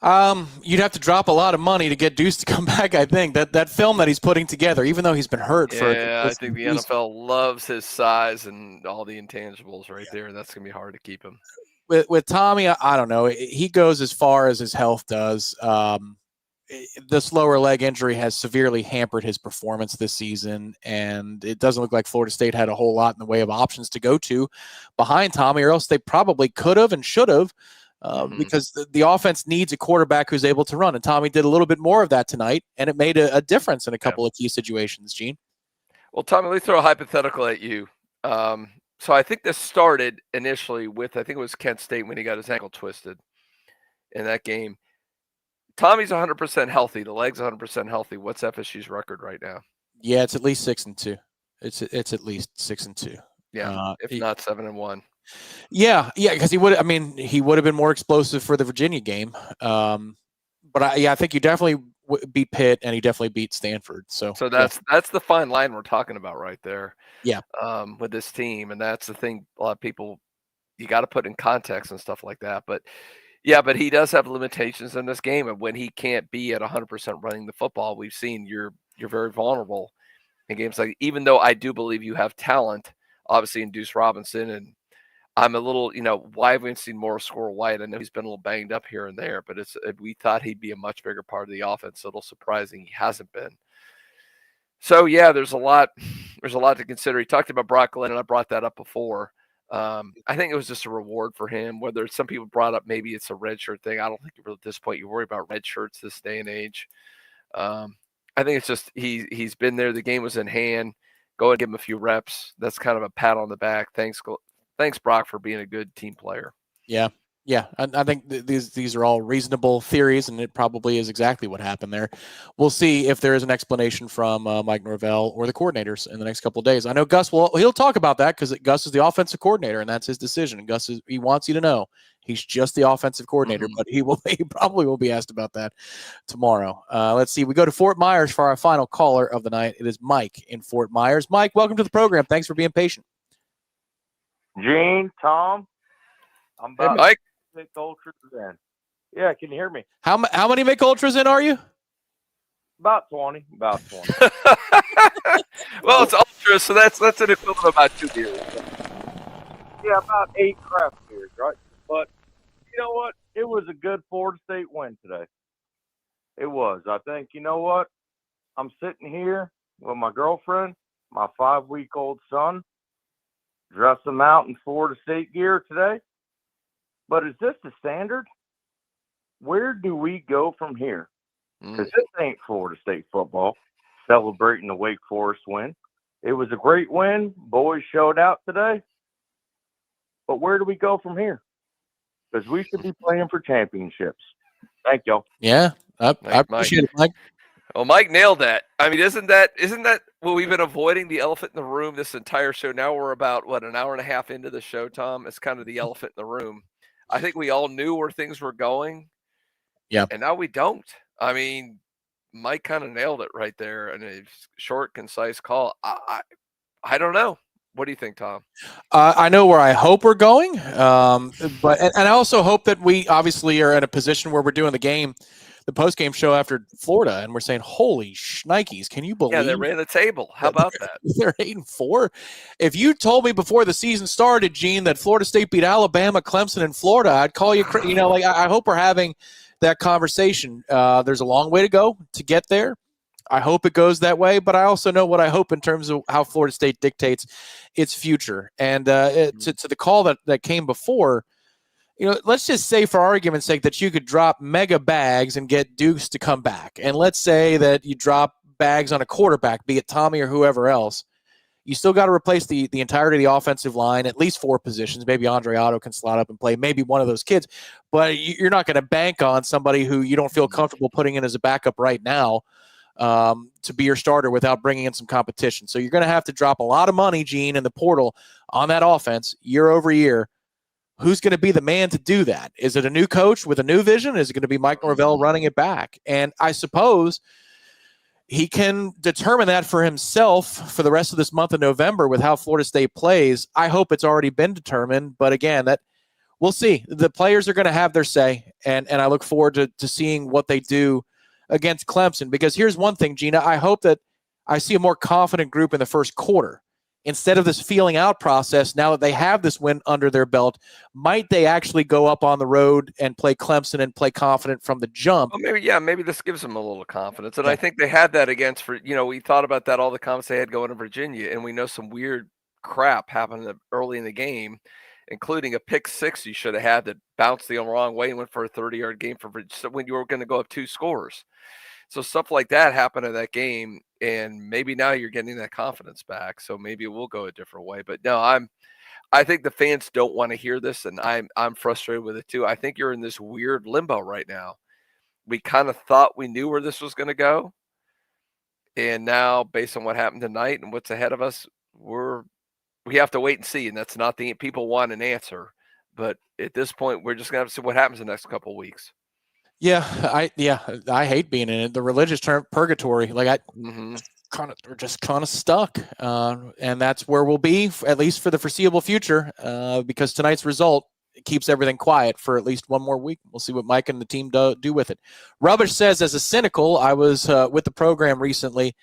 You'd have to drop a lot of money to get Deuce to come back, I think. That film that he's putting together, even though he's been hurt I think the NFL loves his size and all the intangibles right there. That's going to be hard to keep him. With Tommy, I don't know. He goes as far as his health does. This lower leg injury has severely hampered his performance this season, and it doesn't look like Florida State had a whole lot in the way of options to go to behind Tommy, or else they probably could have and should have, because the offense needs a quarterback who's able to run, and Tommy did a little bit more of that tonight, and it made a difference in a couple of key situations, Gene. Well, Tommy, let me throw a hypothetical at you. So I think this started initially with, I think it was Kent State when he got his ankle twisted in that game. Tommy's 100% healthy. The leg's 100% healthy. What's FSU's record right now? Yeah, it's at least 6-2. It's at least 6-2. Yeah, if not 7-1. Yeah, because he would have been more explosive for the Virginia game. But I think you definitely beat Pitt, and he definitely beat Stanford. So that's the fine line we're talking about right there. Yeah. With this team, and that's the thing. A lot of people, you got to put in context and stuff like that. But yeah, but he does have limitations in this game, and when he can't be at 100% running the football, we've seen you're very vulnerable in games like. Even though I do believe you have talent, obviously in Deuce Robinson, and I'm a little, why haven't we seen more score White? I know he's been a little banged up here and there, but we thought he'd be a much bigger part of the offense. So a little surprising he hasn't been. So yeah, there's a lot to consider. He talked about Brock Glenn, and I brought that up before. I think it was just a reward for him. Whether some people brought up maybe it's a red shirt thing. I don't think at this point you worry about red shirts this day and age. I think it's just he's been there. The game was in hand. Go and give him a few reps. That's kind of a pat on the back. Thanks, Brock, for being a good team player. Yeah. I think these are all reasonable theories, and it probably is exactly what happened there. We'll see if there is an explanation from Mike Norvell or the coordinators in the next couple of days. I know Gus he'll talk about that, because Gus is the offensive coordinator, and that's his decision. And Gus he wants you to know he's just the offensive coordinator, but he probably will be asked about that tomorrow. Let's see. We go to Fort Myers for our final caller of the night. It is Mike in Fort Myers. Mike, welcome to the program. Thanks for being patient. Gene, Tom, I'm about hey, Mike. Mick Ultras in. Yeah, can you hear me? How many Mick Ultras in are you? About 20. About 20. Well, it's ultra, so that's an equivalent of about 2 beers. Yeah, about 8 craft beers, right? But you know what? It was a good Florida State win today. It was. I think, you know what? I'm sitting here with my girlfriend, my 5-week-old son, dressed him out in Florida State gear today. But is this the standard? Where do we go from here? Because this ain't Florida State football celebrating the Wake Forest win. It was a great win. Boys showed out today. But where do we go from here? Because we should be playing for championships. Thank y'all. Yeah, I appreciate it, Mike. Well, Mike nailed that. I mean, isn't that what we've been avoiding, the elephant in the room this entire show? Now we're about, an hour and a half into the show, Tom? It's kind of the elephant in the room. I think we all knew where things were going. Yeah. And now we don't. I mean, Mike kind of nailed it right there in a short, concise call. I don't know. What do you think, Tom? I know where I hope we're going, but I also hope that we obviously are in a position where we're doing the post-game show after Florida, and we're saying, holy shnikes, can you believe? Yeah, they ran the table. How about that? They're 8-4. If you told me before the season started, Gene, that Florida State beat Alabama, Clemson, and Florida, I'd call you, I hope we're having that conversation. There's a long way to go to get there. I hope it goes that way, but I also know what I hope in terms of how Florida State dictates its future. And to the call that came before, let's just say for argument's sake that you could drop mega bags and get Dukes to come back. And let's say that you drop bags on a quarterback, be it Tommy or whoever else. You still got to replace the entirety of the offensive line, at least 4 positions. Maybe Andre Otto can slot up and play, maybe one of those kids. But you're not going to bank on somebody who you don't feel comfortable putting in as a backup right now to be your starter without bringing in some competition. So you're going to have to drop a lot of money, Gene, in the portal on that offense year over year. Who's going to be the man to do that? Is it a new coach with a new vision? Is it going to be Mike Norvell running it back? And I suppose he can determine that for himself for the rest of this month of November with how Florida State plays. I hope it's already been determined, but again, that we'll see. The players are going to have their say, and I look forward to seeing what they do against Clemson, because here's one thing, Gina, I hope that I see a more confident group in the first quarter. Instead of this feeling out process, now that they have this win under their belt, might they actually go up on the road and play Clemson and play confident from the jump? Well, maybe this gives them a little confidence. And I think they had that against, we thought about that, all the comments they had going to Virginia, and we know some weird crap happened early in the game, including a pick 6 you should have had that bounced the wrong way and went for a 30-yard game when you were going to go up 2 scores. So stuff like that happened in that game, and maybe now you're getting that confidence back. So maybe it will go a different way. But no, I think the fans don't want to hear this, and I'm frustrated with it too. I think you're in this weird limbo right now. We kind of thought we knew where this was going to go, and now based on what happened tonight and what's ahead of us, we have to wait and see. And that's not the people want an answer, but at this point, we're just going to have to see what happens in the next couple of weeks. Yeah, I hate being in it. The religious term purgatory, we're just kind of stuck, and that's where we'll be at least for the foreseeable future. Because tonight's result keeps everything quiet for at least one more week. We'll see what Mike and the team do with it. Rubbish says, as a cynical, I was with the program recently.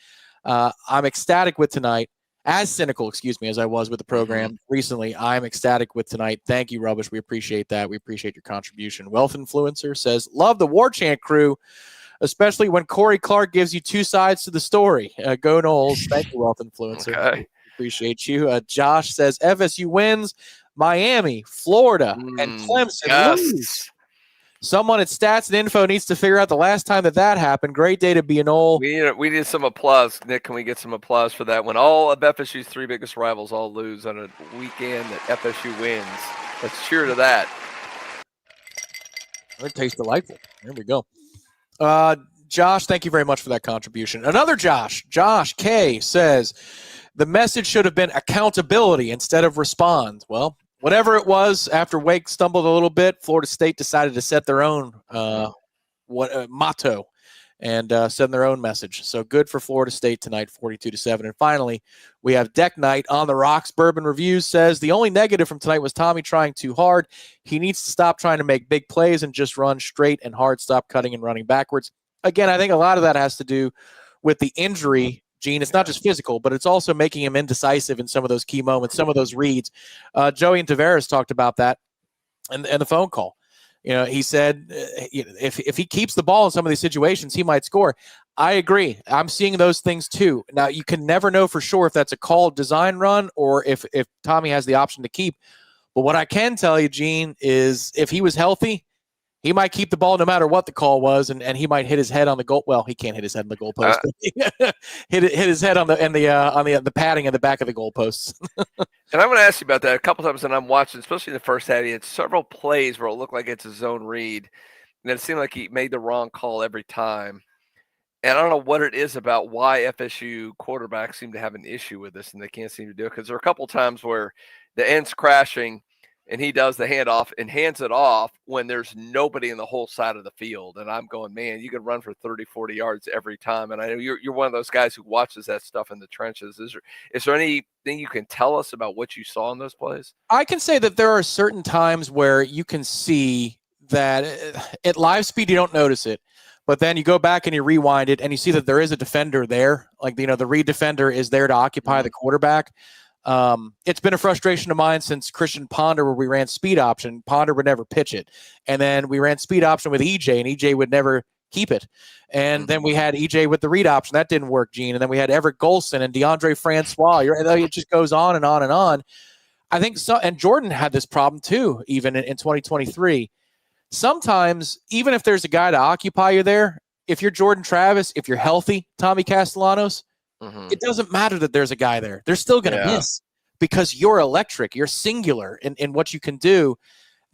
I'm ecstatic with tonight. As cynical, as I was with the program recently, I'm ecstatic with tonight. Thank you, Rubbish. We appreciate that. We appreciate your contribution. Wealth Influencer says, love the Warchant crew, especially when Corey Clark gives you 2 sides to the story. Go Noles. Thank you, Wealth Influencer. Okay. Appreciate you. Josh says, FSU wins, Miami, Florida, and Clemson lose. Someone at Stats and Info needs to figure out the last time that happened. Great day to be an old. We need some applause. Nick, can we get some applause for that? When all of FSU's 3 biggest rivals all lose on a weekend that FSU wins. Let's cheer to that. It tastes delightful. There we go. Josh, thank you very much for that contribution. Another Josh K says, the message should have been accountability instead of respond. Well, whatever it was, after Wake stumbled a little bit, Florida State decided to set their own motto and send their own message. So good for Florida State tonight, 42-7. And finally, we have Deck Night on the Rocks. Bourbon Reviews says, the only negative from tonight was Tommy trying too hard. He needs to stop trying to make big plays and just run straight and hard. Stop cutting and running backwards. again, I think a lot of that has to do with the injury, Gene. It's not just physical, but it's also making him indecisive in some of those key moments, some of those reads. Joey and Tavaris talked about that in the phone call. He said if he keeps the ball in some of these situations, he might score. I agree. I'm seeing those things too. Now, you can never know for sure if that's a called design run or if Tommy has the option to keep. But what I can tell you, Gene, is if he was healthy, he might keep the ball no matter what the call was, and he might hit his head on the goal. Well, he can't hit his head on the goalpost. Hit his head on the padding in the back of the goalposts. And I'm going to ask you about that a couple times, and I'm watching, especially in the first half. He had several plays where it looked like it's a zone read, and it seemed like he made the wrong call every time. And I don't know what it is about why FSU quarterbacks seem to have an issue with this, and they can't seem to do it, because there are a couple times where the end's crashing, and he does the handoff and hands it off when there's nobody in the whole side of the field. And I'm going, man, you could run for 30, 40 yards every time. And I know you're one of those guys who watches that stuff in the trenches. Is there anything you can tell us about what you saw in those plays? I can say that there are certain times where you can see that at live speed you don't notice it. But then you go back and you rewind it, and you see that there is a defender there. Like, the read defender is there to occupy the quarterback. It's been a frustration of mine since Christian Ponder, where we ran speed option. Ponder would never pitch it. And then we ran speed option with EJ, and EJ would never keep it. And then we had EJ with the read option. That didn't work, Gene. And then we had Everett Golson and DeAndre Francois. It just goes on and on and on. I think so. And Jordan had this problem too, even in 2023. Sometimes, even if there's a guy to occupy you there, if you're Jordan Travis, if you're healthy, Tommy Castellanos, it doesn't matter that there's a guy there. They're still going to miss because you're electric. You're singular in what you can do.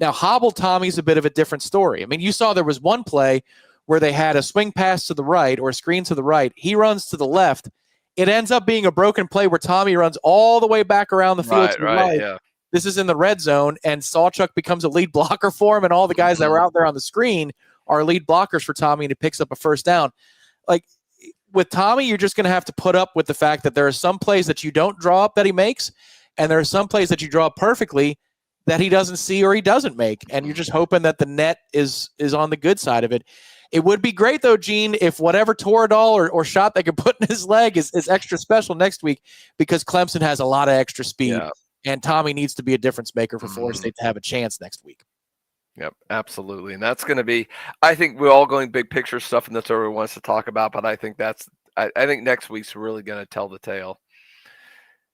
Now, Hobble Tommy's a bit of a different story. I mean, you saw there was one play where they had a swing pass to the right or a screen to the right. He runs to the left. It ends up being a broken play where Tommy runs all the way back around the field to the right. Yeah. This is in the red zone, and Sawchuk becomes a lead blocker for him, and all the guys that were out there on the screen are lead blockers for Tommy, and he picks up a first down. Like, with Tommy, you're just going to have to put up with the fact that there are some plays that you don't draw up that he makes, and there are some plays that you draw up perfectly that he doesn't see or he doesn't make, and you're just hoping that the net is on the good side of it. It would be great, though, Gene, if whatever Toradol or shot they could put in his leg is extra special next week, because Clemson has a lot of extra speed. Yeah. And Tommy needs to be a difference maker for Florida State to have a chance next week. Yep, absolutely. And that's going to be, I think we're all going big picture stuff, and that's what everyone wants to talk about. But I think I think next week's really going to tell the tale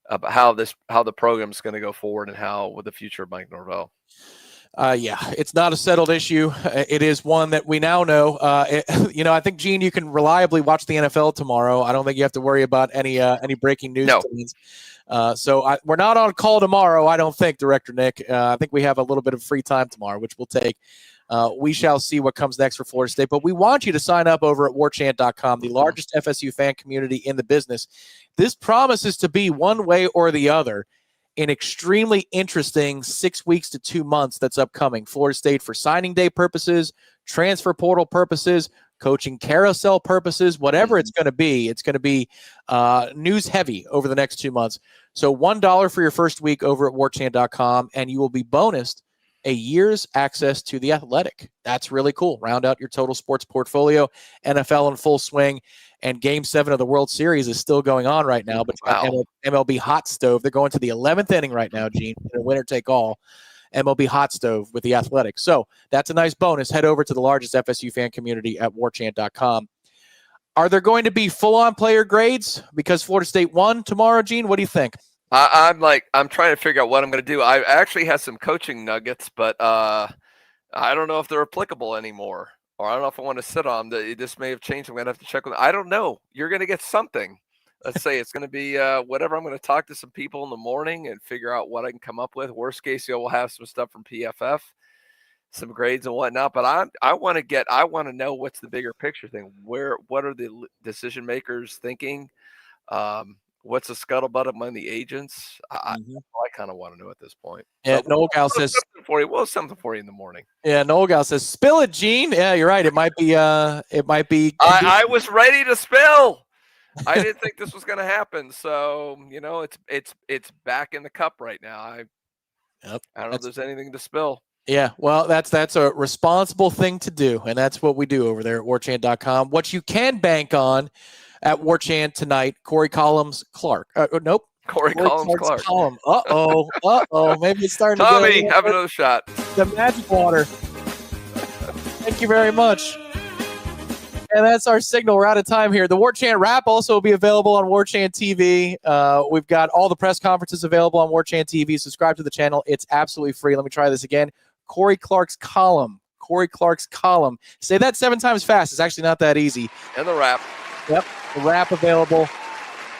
about how the program is going to go forward and with the future of Mike Norvell. Yeah, it's not a settled issue. It is one that we now know. I think, Gene, you can reliably watch the NFL tomorrow. I don't think you have to worry about any breaking news. No. So we're not on call tomorrow, I don't think, Director Nick. I think we have a little bit of free time tomorrow, which we'll take. We shall see what comes next for Florida State. But we want you to sign up over at warchant.com, the largest FSU fan community in the business. This promises to be one way or the other an extremely interesting 6 weeks to 2 months that's upcoming. Florida State for signing day purposes, transfer portal purposes, coaching carousel purposes, whatever it's going to be news heavy over the next 2 months. So $1 for your first week over at warchant.com, and you will be bonused a year's access to The Athletic. That's really cool. Round out your total sports portfolio. NFL in full swing, and Game 7 of the World Series is still going on right now. But MLB Hot Stove, they're going to the 11th inning right now, Gene, in a winner-take-all. MLB Hot Stove with The Athletic. So that's a nice bonus. Head over to the largest FSU fan community at warchant.com. Are there going to be full-on player grades because Florida State won tomorrow, Gene? What do you think? I'm trying to figure out what I'm going to do. I actually have some coaching nuggets, but I don't know if they're applicable anymore, or I don't know if I want to sit on them. This may have changed. I'm going to have to check with them. I don't know. You're going to get something. Let's say it's going to be whatever. I'm going to talk to some people in the morning and figure out what I can come up with. Worst case, we'll have some stuff from PFF, some grades and whatnot. But I want to know what's the bigger picture thing. What are the decision makers thinking? What's the scuttlebutt among the agents? I kind of want to know at this point. Yeah, Noel Gal says something for you in the morning. Yeah, Noel Gal says spill it, Gene. Yeah, you're right. It might be. I was ready to spill. I didn't think this was going to happen. So it's back in the cup right now. I don't know if there's anything to spill. Yeah, well, that's a responsible thing to do, and that's what we do over there at warchant.com. What you can bank on at Warchant tonight, Corey Collins Clark. Nope. Corey Collins Clark's Clark. column. Uh-oh. Maybe it's starting Tommy, to go. have another shot. The magic water. Thank you very much. And that's our signal. We're out of time here. The Warchant Wrap also will be available on Warchant TV. We've got all the press conferences available on Warchant TV. Subscribe to the channel. It's absolutely free. Let me try this again. Corey Clark's column. Corey Clark's column. Say that 7 times fast. It's actually not that easy. And the wrap. Yep, the wrap available.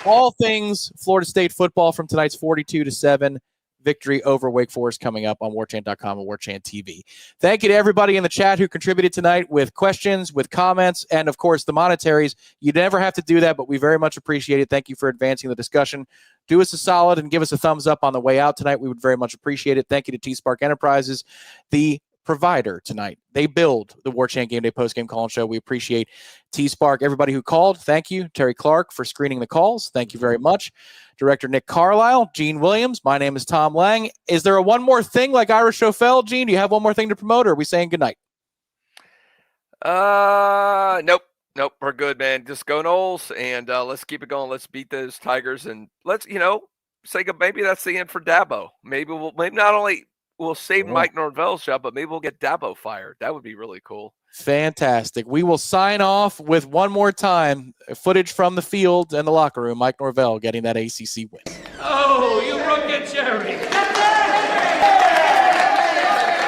All things Florida State football from tonight's 42-7 victory over Wake Forest coming up on warchant.com and Warchant TV. Thank you to everybody in the chat who contributed tonight with questions, with comments, and, of course, the monetaries. You never have to do that, but we very much appreciate it. Thank you for advancing the discussion. Do us a solid and give us a thumbs up on the way out tonight. We would very much appreciate it. Thank you to TSpark Enterprises, the provider tonight. They build the Warchant Game Day Postgame Call-In Show. We appreciate TSpark. Everybody who called, thank you. Terry Clark for screening the calls. Thank you very much. Director Nick Carlisle, Gene Williams. My name is Tom Lang. Is there a one more thing like Ira Schofel? Gene, do you have one more thing to promote, or are we saying goodnight? Nope. We're good, man. Just go Noles, and let's keep it going. Let's beat those Tigers, and let's, say good. Maybe that's the end for Dabo. Maybe not only we'll save Mike Norvell's job, but maybe we'll get Dabo fired. That would be really cool. Fantastic. We will sign off with one more time footage from the field and the locker room. Mike Norvell getting that ACC win. Oh, you broke it, Jerry.